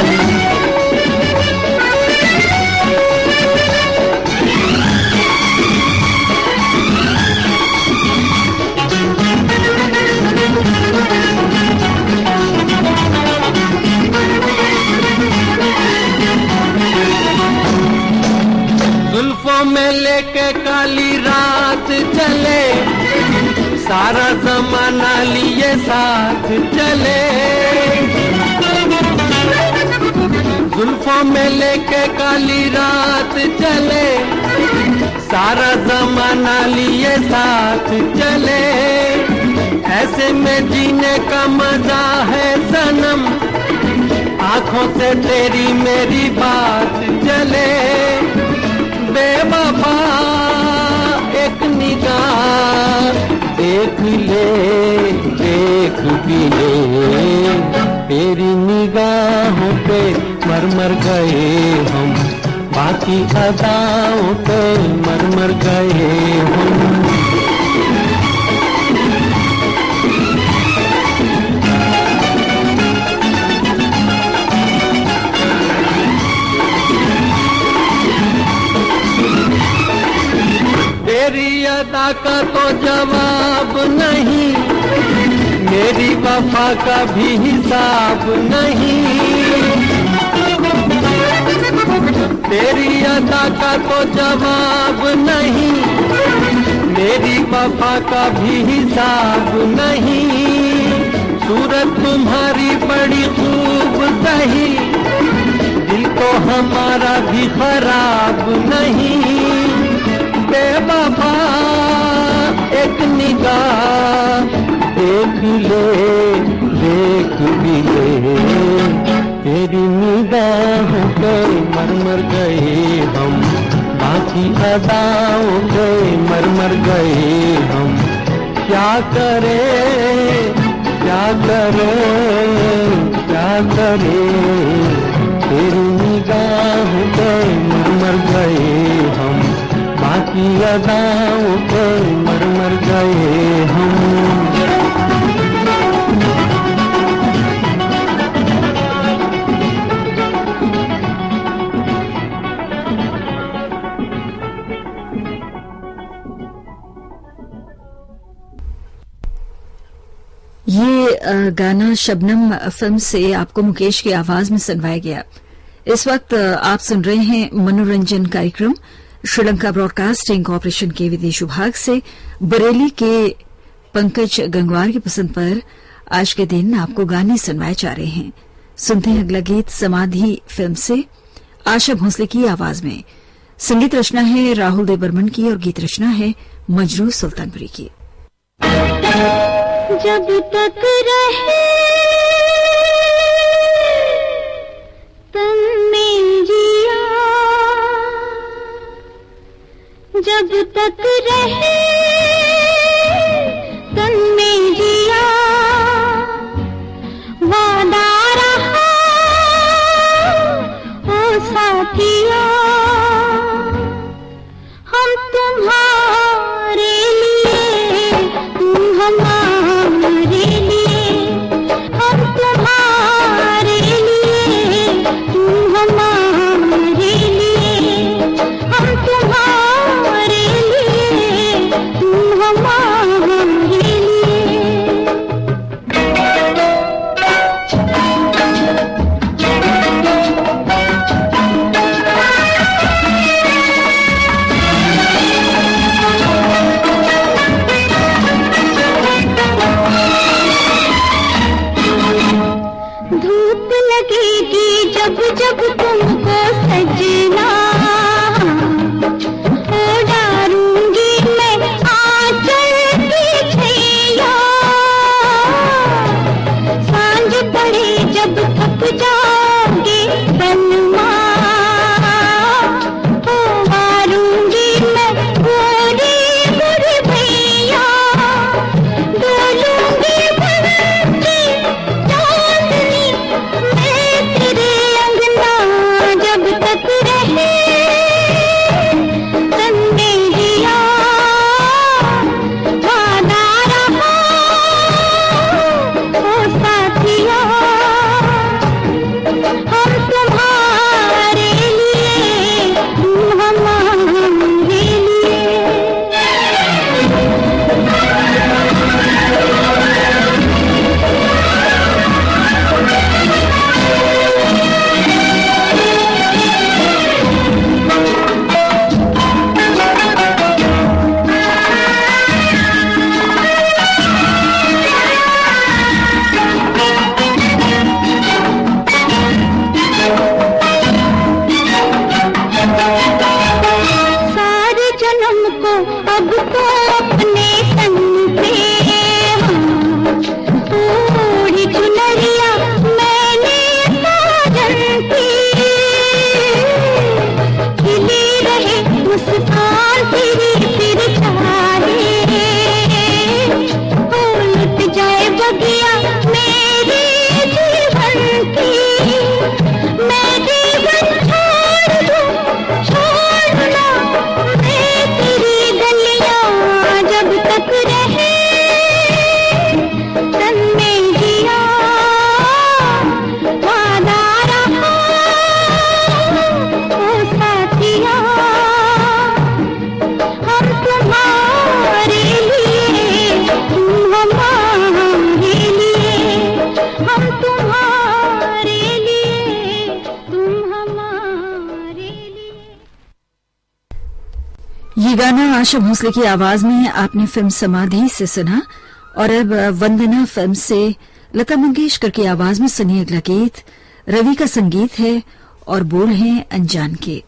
जुल्फों में लेके काली रात चले, सारा जमाना लिए साथ चले, जुल्फों में लेके काली रात चले, सारा जमाना लिए साथ चले, ऐसे में जीने का मजा है सनम, आंखों से तेरी मेरी बात चले, बेवफा एक निगाह देख ले, देख भी ले, तेरी निगाहों पे मर मर गए हम, बाकी अदाओं पे मर मर गए हम। तेरी अदा का तो जवाब नहीं, मेरी वफा का भी हिसाब नहीं, तेरी अदा का तो जवाब नहीं, मेरी वफा का भी हिसाब नहीं, सूरत तुम्हारी बड़ी खूब सही, दिल तो हमारा भी खराब नहीं, बेवफा एक निगाह देख ले, देख भी ले, तेरी निगाहों पे मर मर गए हम, बाकी अदाओं पे मर मर गए हम। क्या करे, क्या करे, क्या करे, तेरी निगाहों पे मर मर गए हम, बाकी अदाओं पे मर मर गए हम। ये गाना शबनम फिल्म से आपको मुकेश की आवाज में सुनवाया गया। इस वक्त आप सुन रहे हैं मनोरंजन कार्यक्रम श्रीलंका ब्रॉडकास्टिंग कॉरपोरेशन के विदेश विभाग से। बरेली के पंकज गंगवार की पसंद पर आज के दिन आपको गाने सुनवाए जा रहे हैं। सुनते हैं अगला गीत समाधि फिल्म से आशा भोसले की आवाज में। संगीत रचना है राहुल देव बर्मन की और गीत रचना है मजरू सुल्तानपुरी की। जब तक रहे तन में जिया, जब तक रहे तन में जिया, वादा रहा ओ साथिया, हम तुम्हारे लिए तुम हमारे लिए, हम तुम्हारे लिए तुम हमारे लिए, हम तुम्हारे लिए ये गाना आशा भोसले की आवाज में आपने फिल्म समाधि से सुना। और अब वंदना फिल्म से लता मंगेशकर की आवाज में सुनिए अगला गीत। रवि का संगीत है और बोल हैं अनजान के।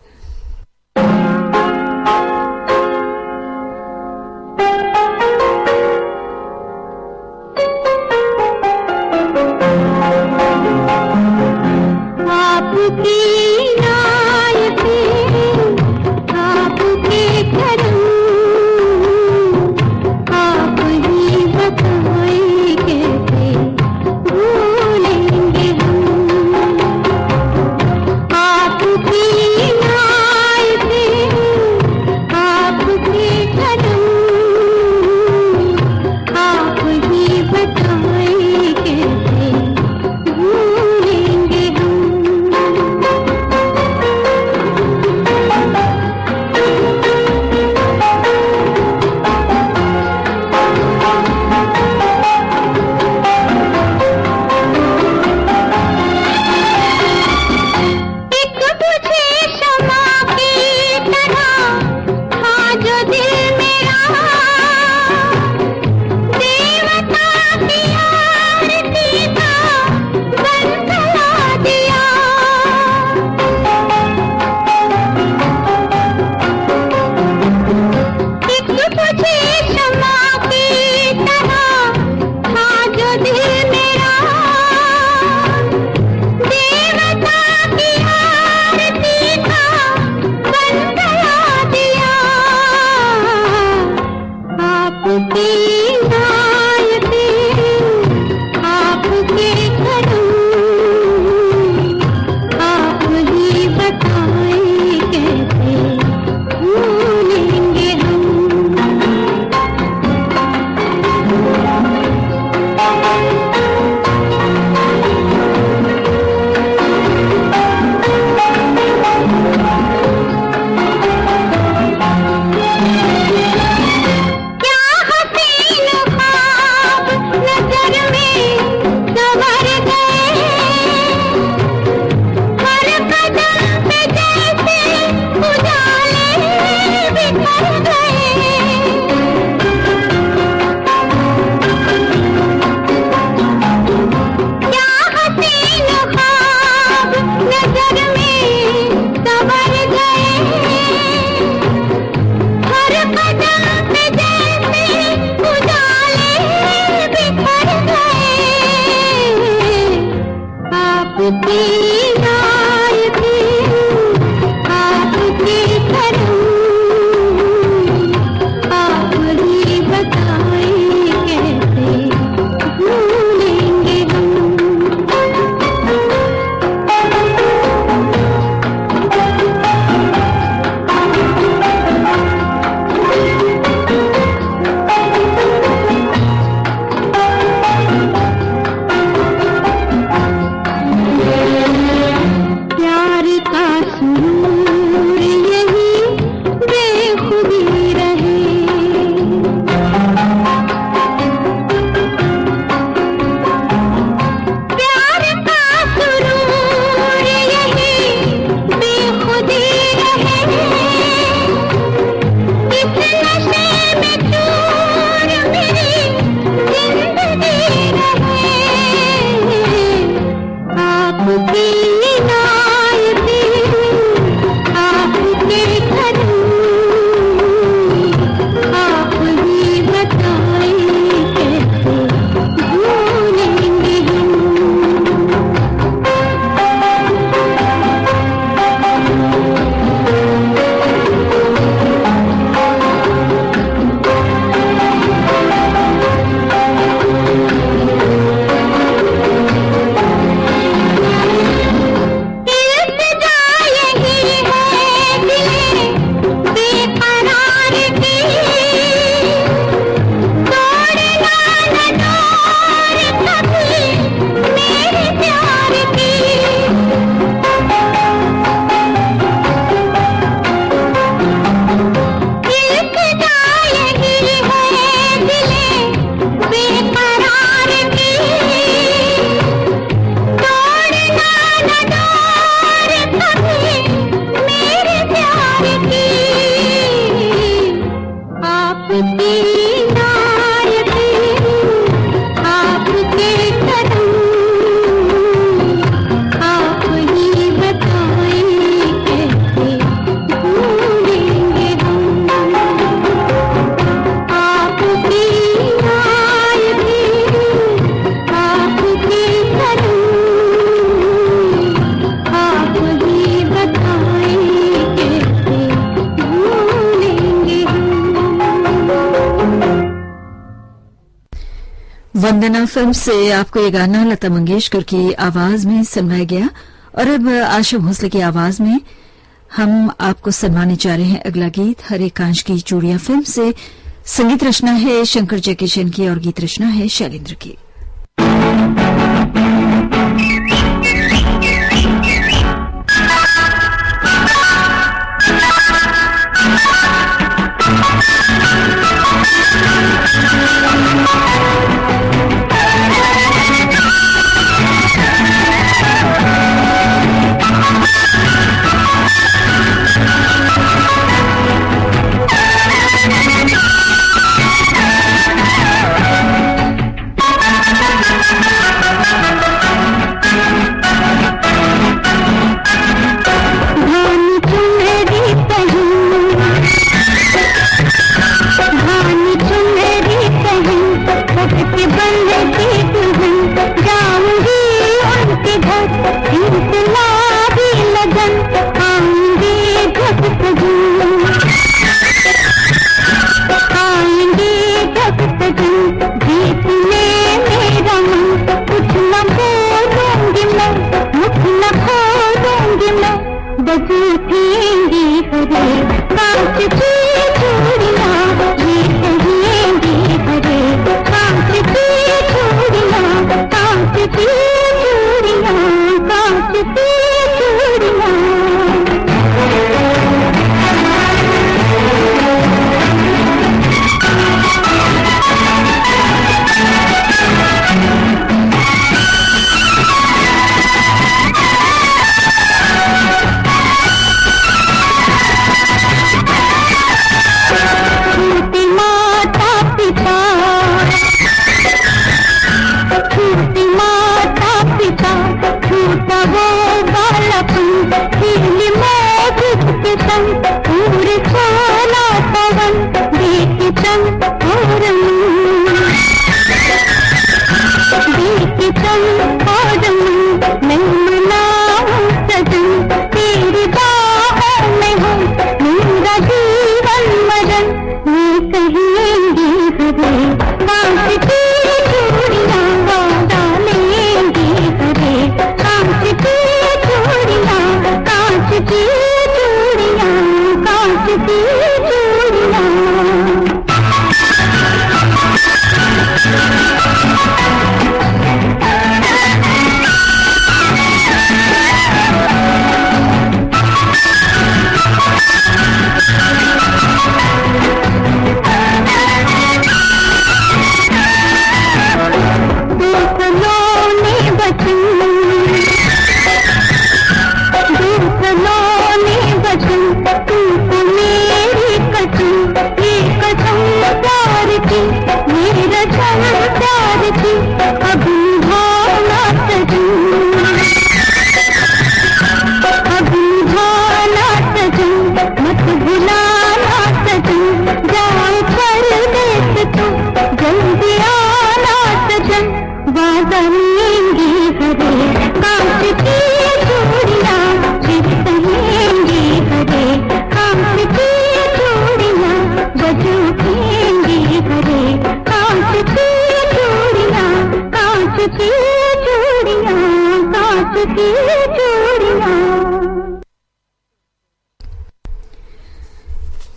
वंदना फिल्म से आपको ये गाना लता मंगेशकर की आवाज में सुनवाया गया। और अब आशा भोसले की आवाज में हम आपको सुनवाने जा रहे हैं अगला गीत हरे कांच की चूड़ियां फिल्म से। संगीत रचना है शंकर जयकिशन की और गीत रचना है शैलेंद्र की।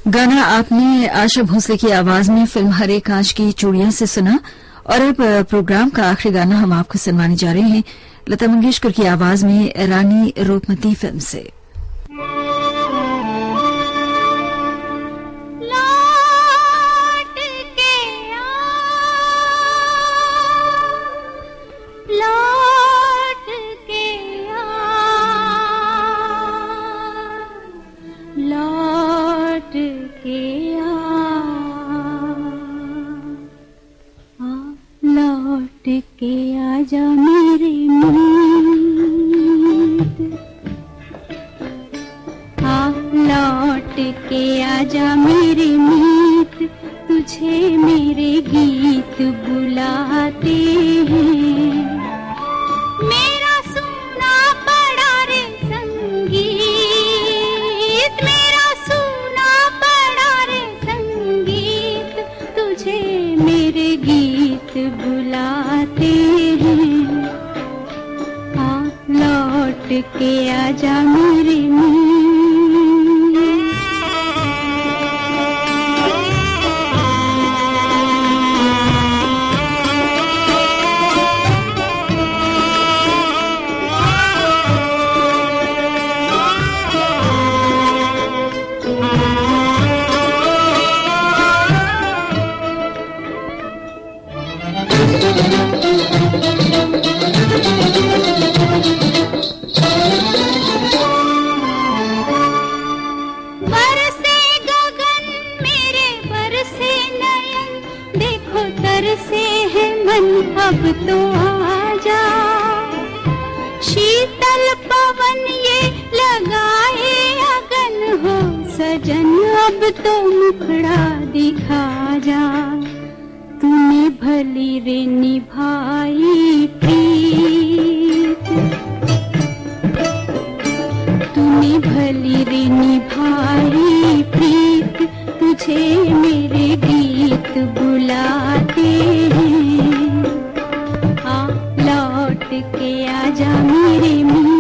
गाना आपने आशा भोसले की आवाज में फिल्म हरे कांच की चूड़ियां से सुना। और अब प्रोग्राम का आखिरी गाना हम आपको सुनवाने जा रहे हैं लता मंगेशकर की आवाज में रानी रूपमती फिल्म से। के आ के आजा मेरे मीत, आ लौट के आजा मेरे मीत, तुझे मेरे गीत बुलाते हैं। मेरा सुना पड़ा रे संगीत, मेरा सुना पड़ा रे संगीत, तुझे मेरे गीत बुलाते हैं। आ लौट के आजा मेरे मीत। अब तो आजा, शीतल पवन ये लगाए अगन हो सजन, अब तो मुखड़ा दिखा जा। तूने भली रे निभाई प्रीत, तूने भली रे निभाई प्रीत, तुझे मेरे गीत बुलाते हैं। लौट के आजा मेरे मीत।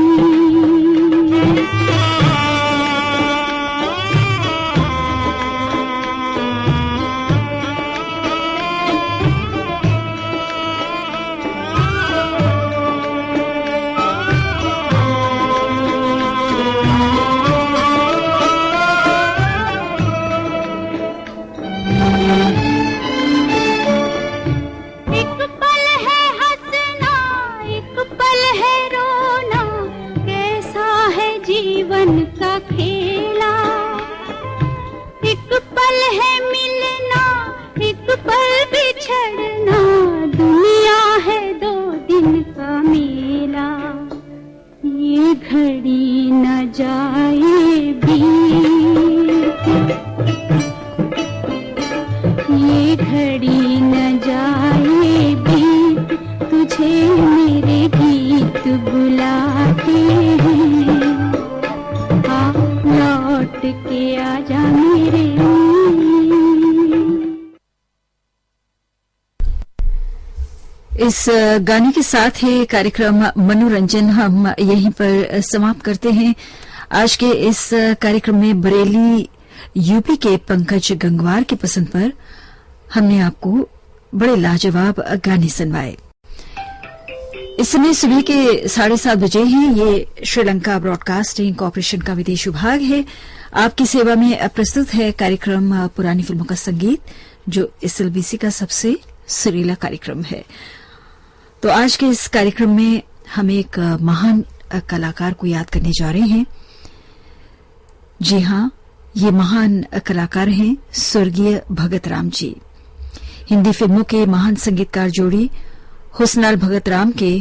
जीवन का खेला, एक पल है मिलना, एक पल बिछड़ना, दुनिया है 2 दिन का मेला। ये घड़ी न जाए बीत, ये घड़ी न जाए बीत, तुझे मेरे गीत बुलाते हैं। लौट के आजा मेरे। इस गाने के साथ ही कार्यक्रम मनोरंजन हम यहीं पर समाप्त करते हैं। आज के इस कार्यक्रम में बरेली यूपी के पंकज गंगवार की पसंद पर हमने आपको बड़े लाजवाब गाने सुनवाए। इस समय सुबह के 7:30 बजे हैं। ये श्रीलंका ब्रॉडकास्टिंग कॉरपोरेशन का विदेश विभाग है। आपकी सेवा में प्रस्तुत है कार्यक्रम पुरानी फिल्मों का संगीत, जो एसएलबीसी का सबसे सुरीला कार्यक्रम है। तो आज के इस कार्यक्रम में हम एक महान कलाकार को याद करने जा रहे हैं। जी हां, ये महान कलाकार हैं स्वर्गीय भगत राम जी। हिंदी फिल्मों के महान संगीतकार जोड़ी हुस्नलाल भगत राम के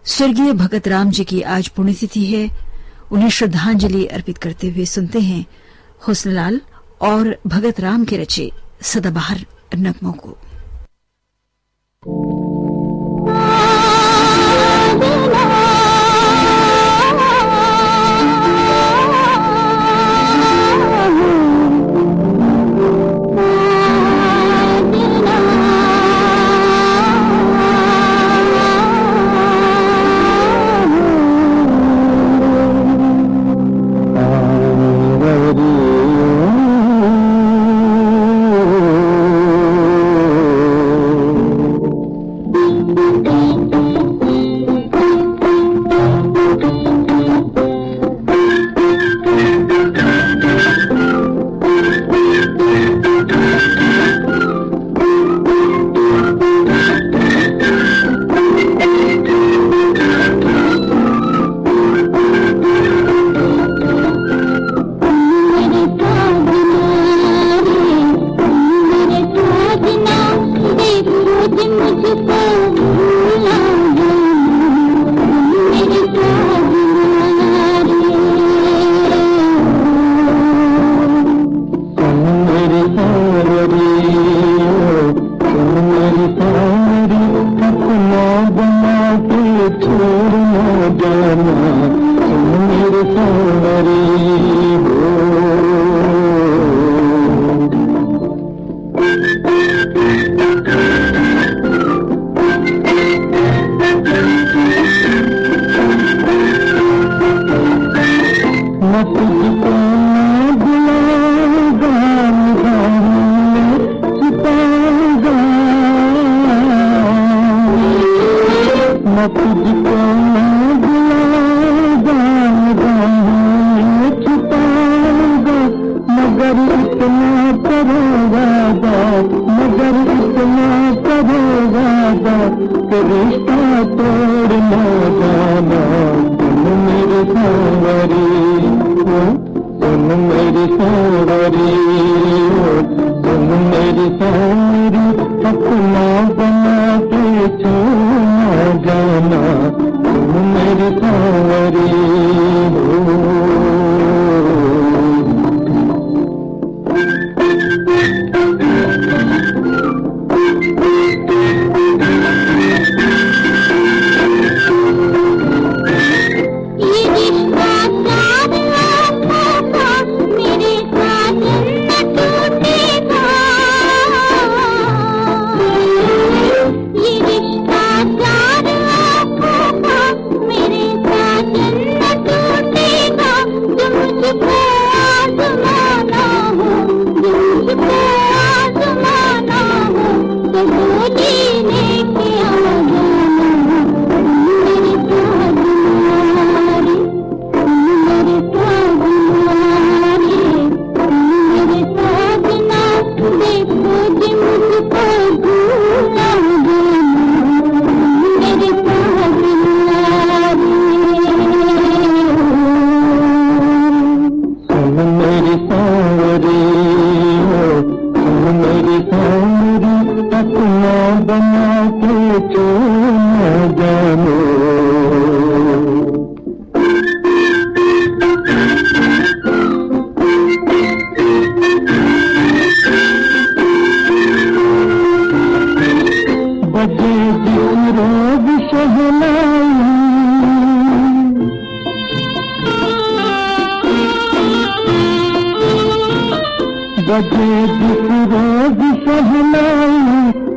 स्वर्गीय भगत राम जी की आज पुण्यतिथि है। उन्हें श्रद्धांजलि अर्पित करते हुए सुनते हैं हुस्नलाल और भगत राम के रचे सदाबहार नगमों को। और इतना करो वादा कि रिश्ता तोड़ न जाना। सुन मेरी सांवरी, सुन मेरी सांवरी, सुन मेरी सांवरी, अपना बना के छोड़ न जाना। सुन मेरी सांवरी बजे जिस रोज सहनाई,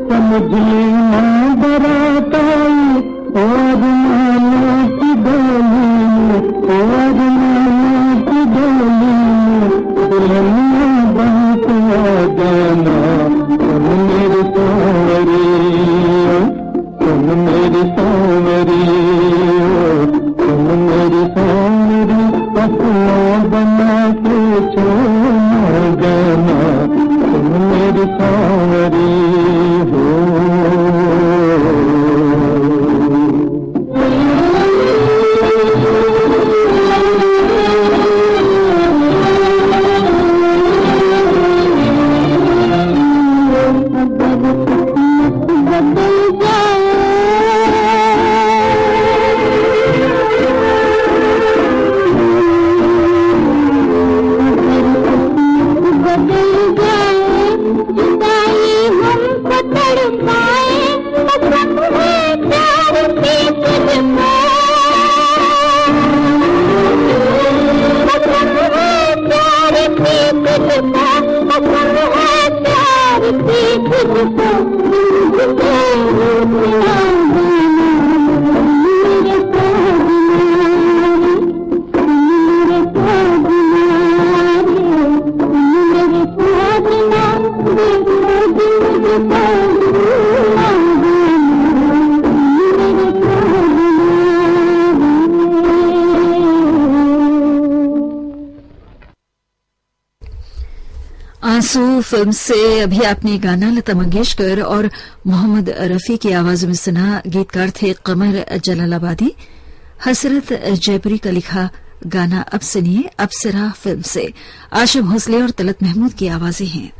समझ लेना बरात आई। और मानो की डोली में, और मानो की डोली में, दुल्हनिया बन के आ जाना। सुन मेरी सांवरी, सुन मेरी सांवरी, सुन मेरी सांवरी, अपना बना के छोड़ जाना। तुम मेरी सांवरी हो। आंसू फिल्म से अभी आपने गाना लता मंगेशकर और मोहम्मद रफी की आवाज में सुना। गीतकार थे कमर जलालाबादी। हसरत जयपुरी का लिखा गाना अब सुनिए अप्सरा फिल्म से। आशा भोसले और तलत महमूद की आवाजें हैं।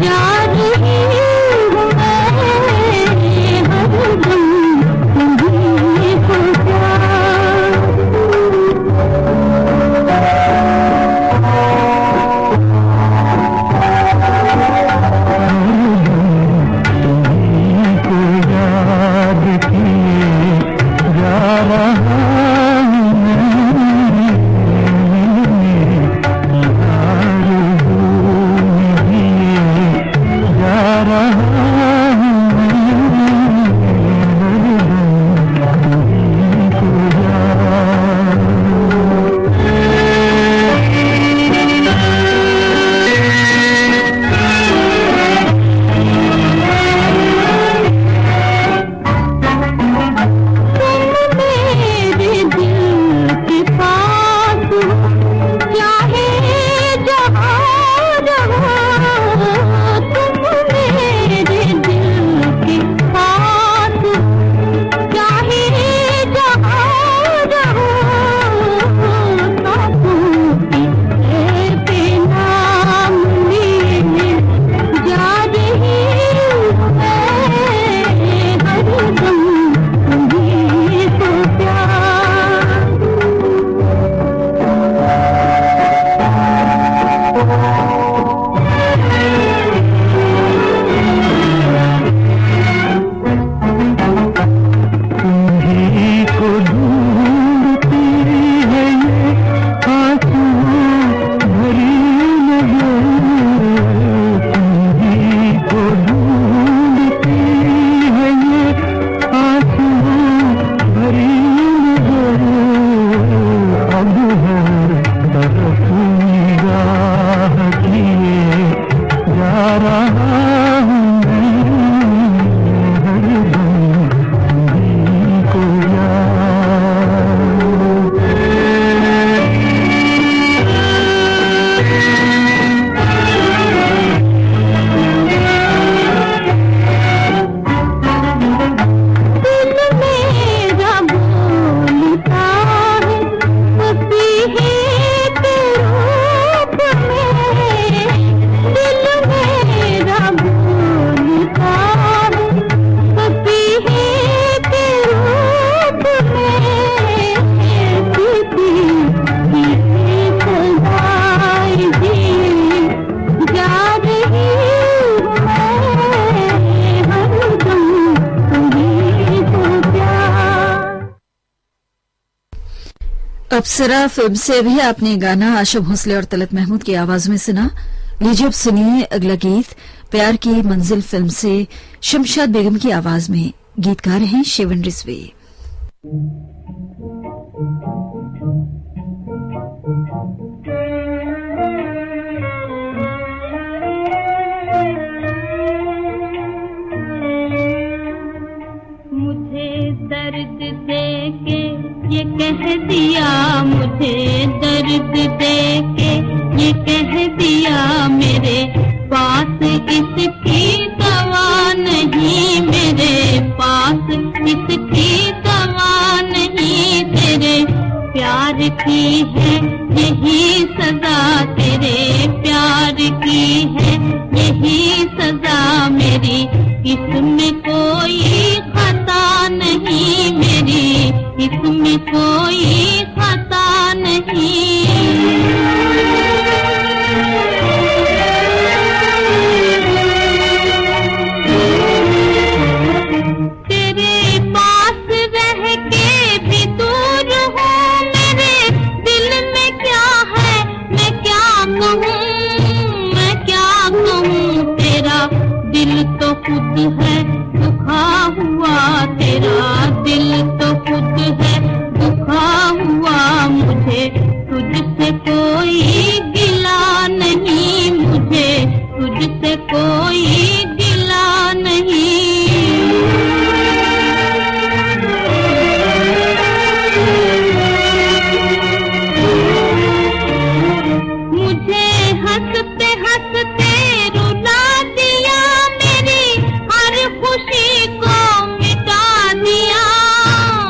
जा रही हूँ मैं अप्सरा फिल्म से भी आपने गाना आशा भोसले और तलत महमूद की आवाज में सुना। लीजिए अब सुनिए अगला गीत प्यार की मंजिल फिल्म से शमशाद बेगम की आवाज में। गीतकार हैं शिवन रिजवी। दर्द देके ये कह दिया, मुझे दर्द देके ये कह दिया, मेरे पास इसकी दवा नहीं, मेरे पास इसकी दवा नहीं। तेरे प्यार की है यही सजा, तेरे प्यार की है यही सजा, मेरी इसमें कोई खता नहीं, मेरी इसमें कोई खता नहीं। तेरे पास रह के भी दूर हूँ, मेरे दिल में क्या है मैं क्या कहूँ, मैं क्या कहूँ। तेरा दिल तो खुद है दुखा हुआ, तेरा दिल तो खुद है दुखा हुआ, मुझे तुझसे कोई गिला नहीं, मुझे तुझसे कोई गिला नहीं। मुझे हंसते हंसते रुला दिया, मेरी हर खुशी को मिटा दिया,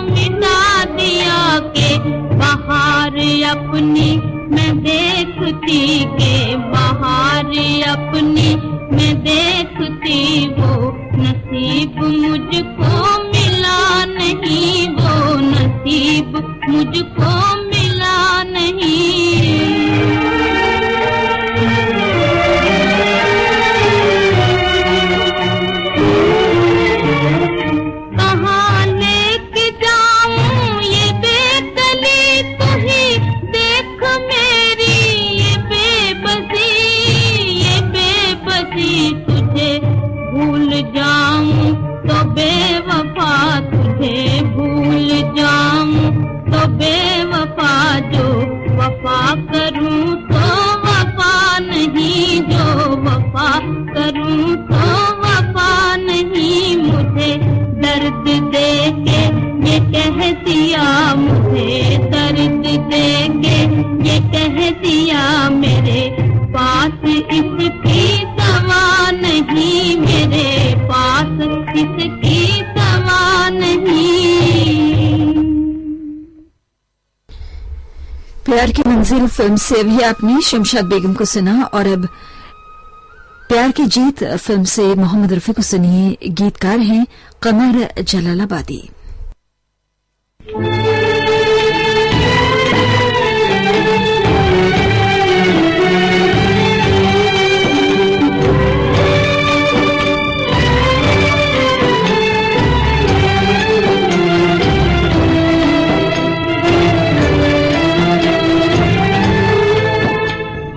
मिटा दिया। के बाहर अपनी मैं देखती, के बाहर अपनी मैं देखती, वो नसीब मुझको मिला नहीं, वो नसीब मुझको मिला नहीं। कहाँ लेके जाऊं ये बेकली, तू ही देख मेरी ये बेबसी, ये बेबसी। तुझे भूल जाऊं तो बेवफा, तुझे भूल जाऊं तो बेवफा, जो वफा करूं तो वफा नहीं, जो वफा करूं तो वफा नहीं। मुझे दर्द देके ये कह दिया, मुझे दर्द देके ये कह दिया, मेरे पास इसकी दवा नहीं, मेरे पास इसकी दवा नहीं। प्यार की मंजिल फिल्म से भी आपने शमशाद बेगम को सुना। और अब प्यार की जीत फिल्म से मोहम्मद रफी को सुनिए। गीतकार हैं कमर जलालाबादी।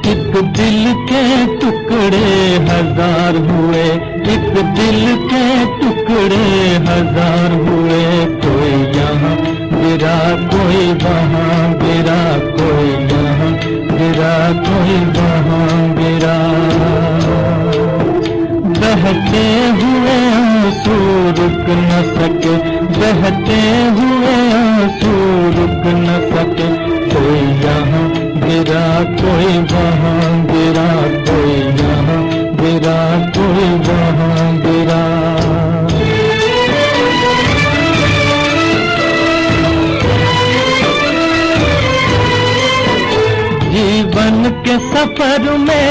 एक दिल के टुकड़े हजार हुए, एक दिल के टुकड़े हजार हुए, कोई यहाँ गिरा कोई वहाँ गिरा, कोई यहाँ गिरा कोई वहाँ गिरा। बहते हुए आंसू रुक न सके, बहते हुए आंसू रुक न सके, कोई यहाँ गिरा कोई वहाँ गिरा, कोई यहाँ गिरा कोई वहाँ गिरा। जीवन के सफर में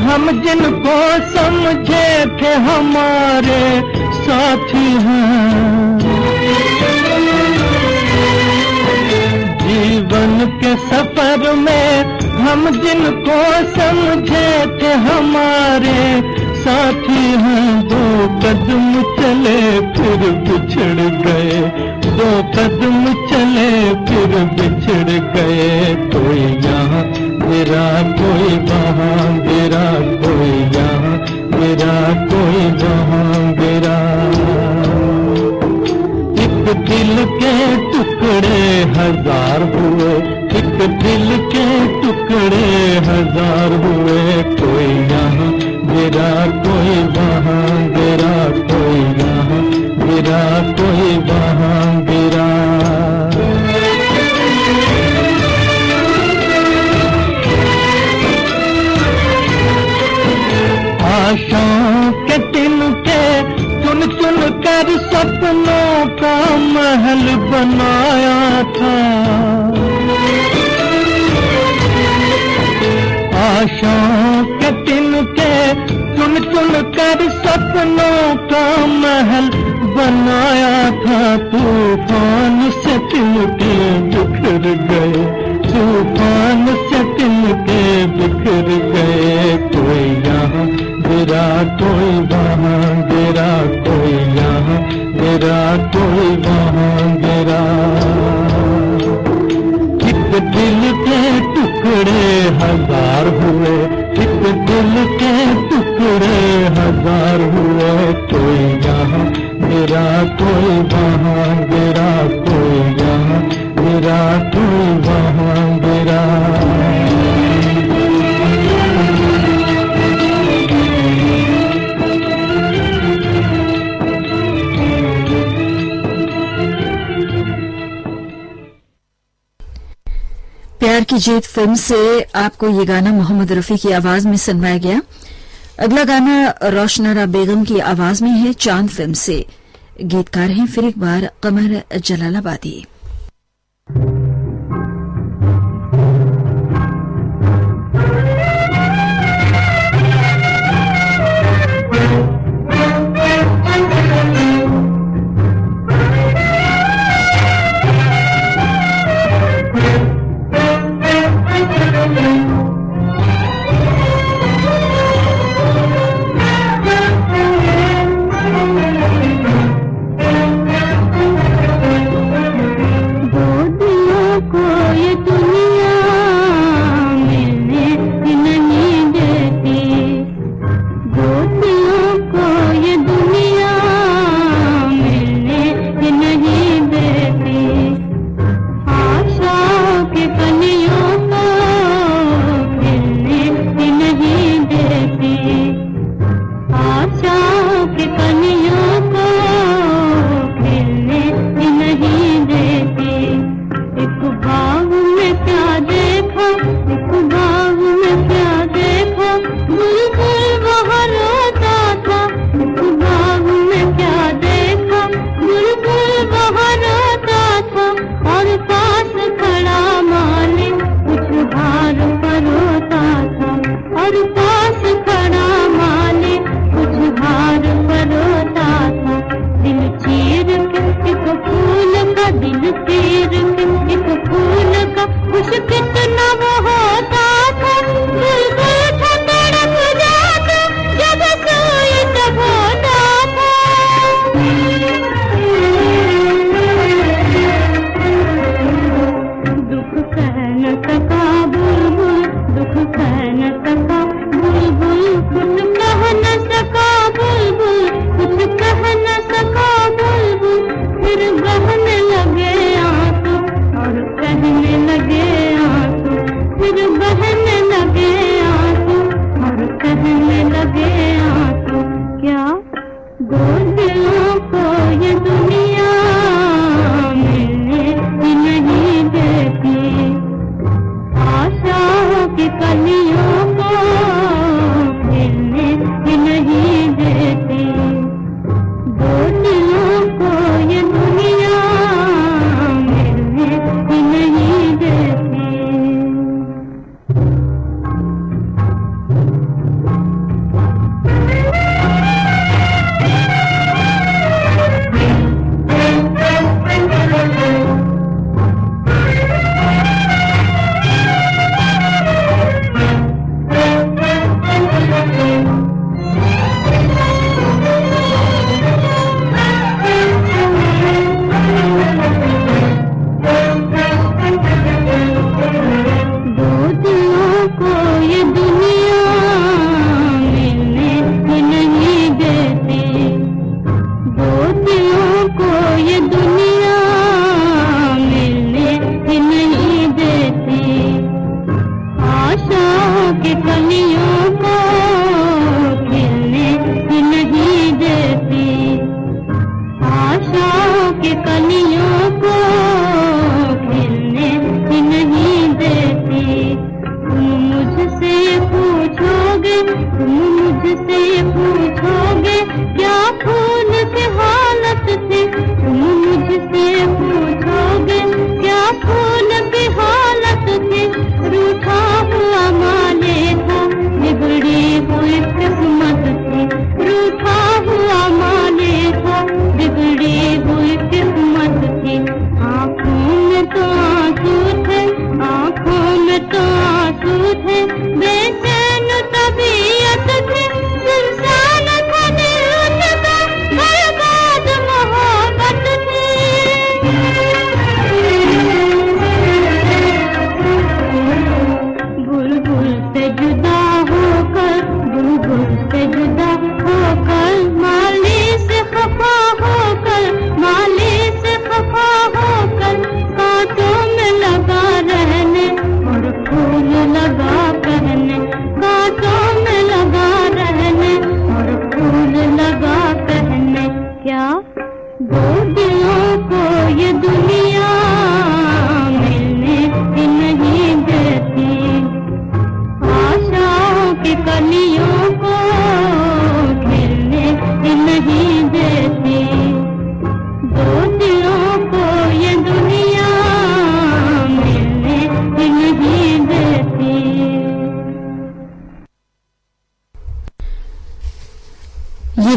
हम जिनको समझे थे हमारे साथी हैं, जीवन के सफर में हम जिनको समझे थे हमारे साथी हैं, दो कदम चले फिर बिछड़ गए, दो कदम चले फिर बिछड़ गए, हजार हुए, एक दिल के टुकड़े हजार हुए। कोई यहाँ गिरा, कोई वहाँ गिरा, कोई यहाँ गिरा, कोई वहाँ गिरा। आशाओं के तिनके चुन चुन कर सपनों का महल बनाया था। आशाओं के तिनके चुन चुन कर सपनों का महल बनाया था। तूफान से तिनके बिखर गए, तूफान से तिनके बिखर गए। कोई यहाँ गिरा, कोई वहाँ गिरा, कोई यहाँ गिरा, कोई वहाँ गिरा। एक दिल के टुकड़े हजार हुए, एक दिल के टुकड़े हजार हुए। कोई यहाँ गिरा, कोई वहाँ गिरा, कोई यहाँ गिरा, कोई वहाँ गिरा। प्यार की जीत फिल्म से आपको ये गाना मोहम्मद रफी की आवाज में सुनवाया गया। अगला गाना रोशनारा बेगम की आवाज में है, चांद फिल्म से। गीतकार हैं फिर एक बार कमर जलालाबादी। नहीं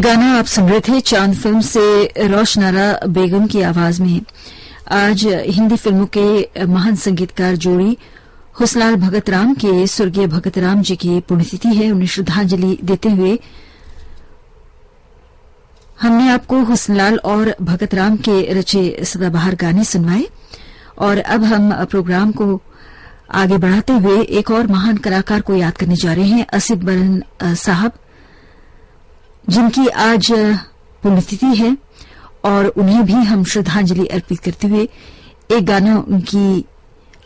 गाना आप सुन रहे थे चांद फिल्म से रोशनारा बेगम की आवाज में। आज हिंदी फिल्मों के महान संगीतकार जोड़ी हुस्नलाल भगत राम के स्वर्गीय भगत राम जी की पुण्यतिथि है। उन्हें श्रद्धांजलि देते हुए हमने आपको हुस्नलाल और भगत राम के रचे सदाबहार गाने सुनवाए और अब हम प्रोग्राम को आगे बढ़ाते हुए एक और महान कलाकार को याद करने जा रहे हैं, असित बरन साहब, जिनकी आज पुण्यतिथि है और उन्हें भी हम श्रद्धांजलि अर्पित करते हुए एक गाना उनकी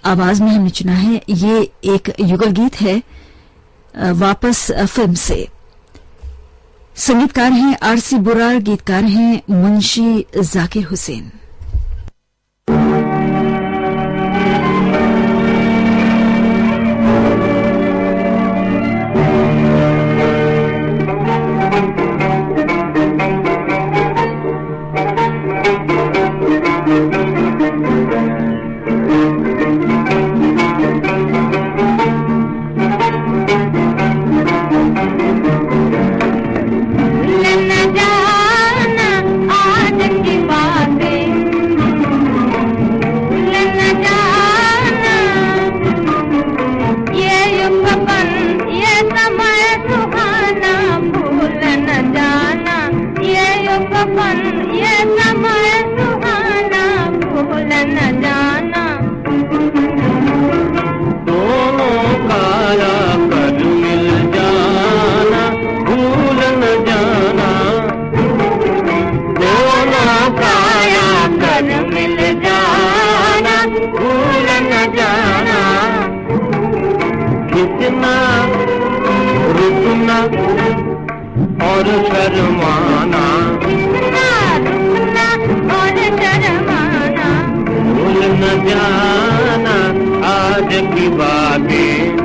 आवाज में हमने चुना है। ये एक युगल गीत है वापस फिल्म से। संगीतकार हैं आरसी बुरार, गीतकार हैं मुंशी जाकिर हुसैन। और शर्माना, भूल न जाना आज की बातें,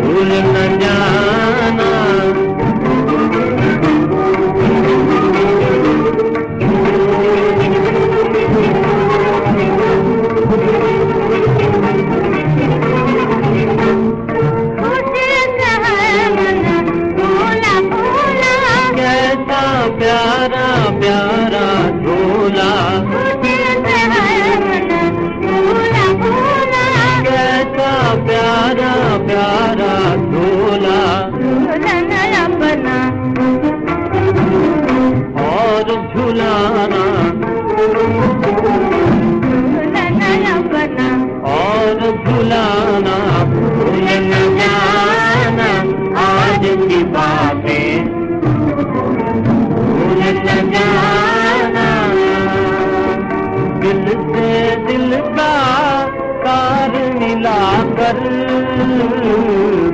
भूल न जाना। प्यारा प्यारा झूला, कैसा प्यारा प्यारा झूला, और झूलाना, और झूलाना, भूल न जाना आज की बातें, जाना। दिल से दिल का तार मिलाकर,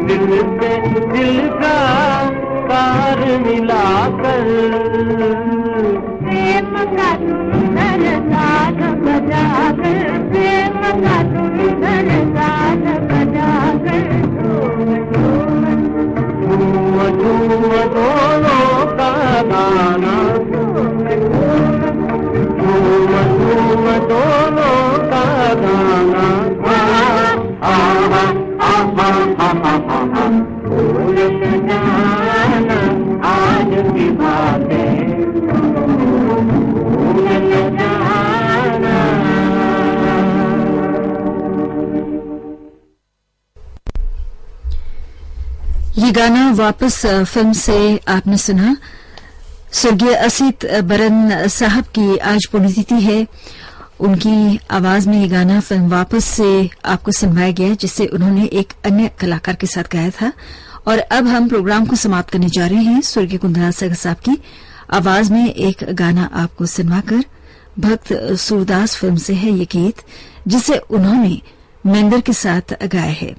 दिल से दिल का तार मिलाकर, प्रेम का सुंदर साथ बजाकर, प्रेम का सुंदर साथ बजाकर, दोनों का गाना, दोनों का गाना, भूल न जाना आज की बातें, भूल न जाना। ये गाना वापस फिल्म से आपने सुना। स्वर्गीय असित बरन साहब की आज पुण्यतिथि है। उनकी आवाज में ये गाना फिल्म वापस से आपको सुनवाया गया, जिसे उन्होंने एक अन्य कलाकार के साथ गाया था। और अब हम प्रोग्राम को समाप्त करने जा रहे हैं। स्वर्गीय कुंदराज सैगल साहब की आवाज में एक गाना आपको सुनवाकर, भक्त सूरदास फिल्म से है ये गीत, जिसे उन्होंने मेंदर के साथ गाया है।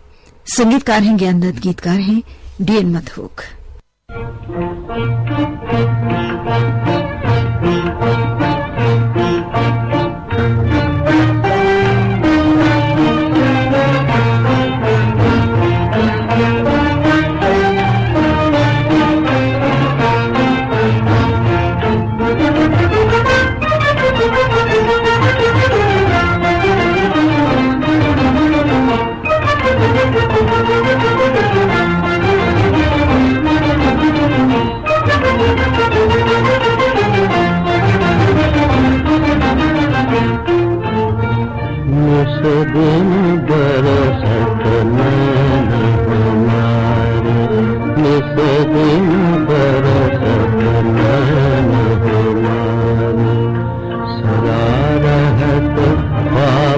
संगीतकार हैं ज्ञानदत्त, गीतकार हैं डीएन मधोक।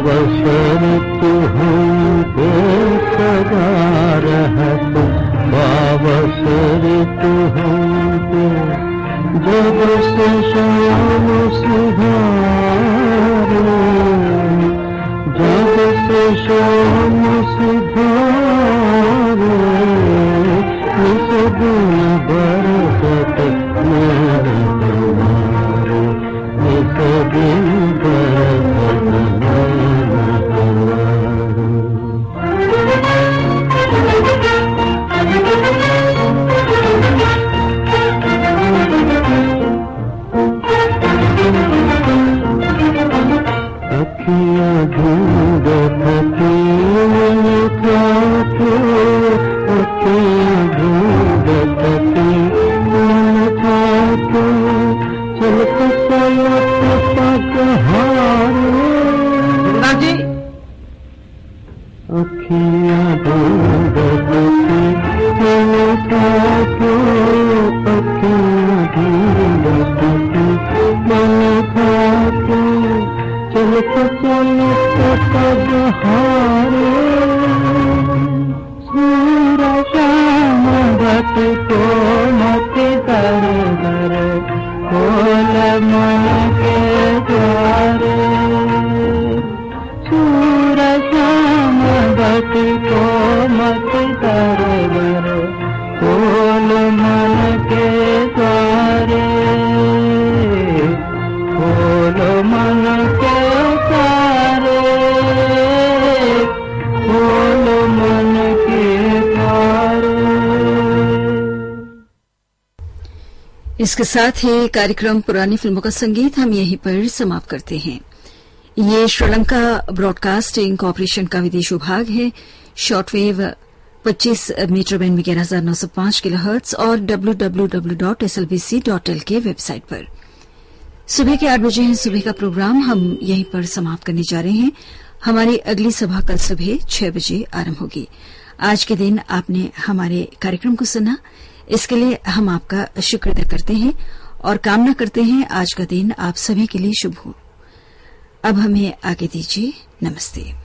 बावसर तू हमको सदा रहत, बावसर तू हमको जब से शाम सुधारे, जब से शाम सुधारे, इस दिन बरसत मेरे तुम्हारे, इस दिन बरसत मेरे तुम्हारे। अखियाँ ढूंढत थी मन था तो, अखियाँ ढूंढत थी मन था तो, चलत चलत पग हारे। जी अखियाँ ढूंढत थी मन था तो, अखियाँ ढूंढत थी मन था तो, चलत चलत पग हारे। सूरज श्याम भट को मत कर घर, खोल मन के द्वारे। सूरज श्याम भट को मत कर घर, खोल मन के द्वारे, खोल मन के द्वारे, खोल मन के द्वारे। इसके साथ ही कार्यक्रम पुरानी फिल्मों का संगीत हम यहीं पर समाप्त करते हैं। ये श्रीलंका ब्रॉडकास्टिंग कॉरपोरेशन का विदेश विभाग है। शॉर्टवेव 25 मीटर बैंड में 11,905 किलोहर्ट्ज और www.slbc.l के वेबसाइट पर। सुबह के 8 बजे है सुबह का प्रोग्राम हम यहीं पर समाप्त करने जा रहे हैं। हमारी अगली सभा कल सुबह 6 बजे आरंभ होगी। आज के दिन आपने हमारे कार्यक्रम को सुना, इसके लिए हम आपका शुक्र अदा करते हैं और कामना करते हैं आज का दिन आप सभी के लिए शुभ हो। अब हमें आगे दीजिए। नमस्ते।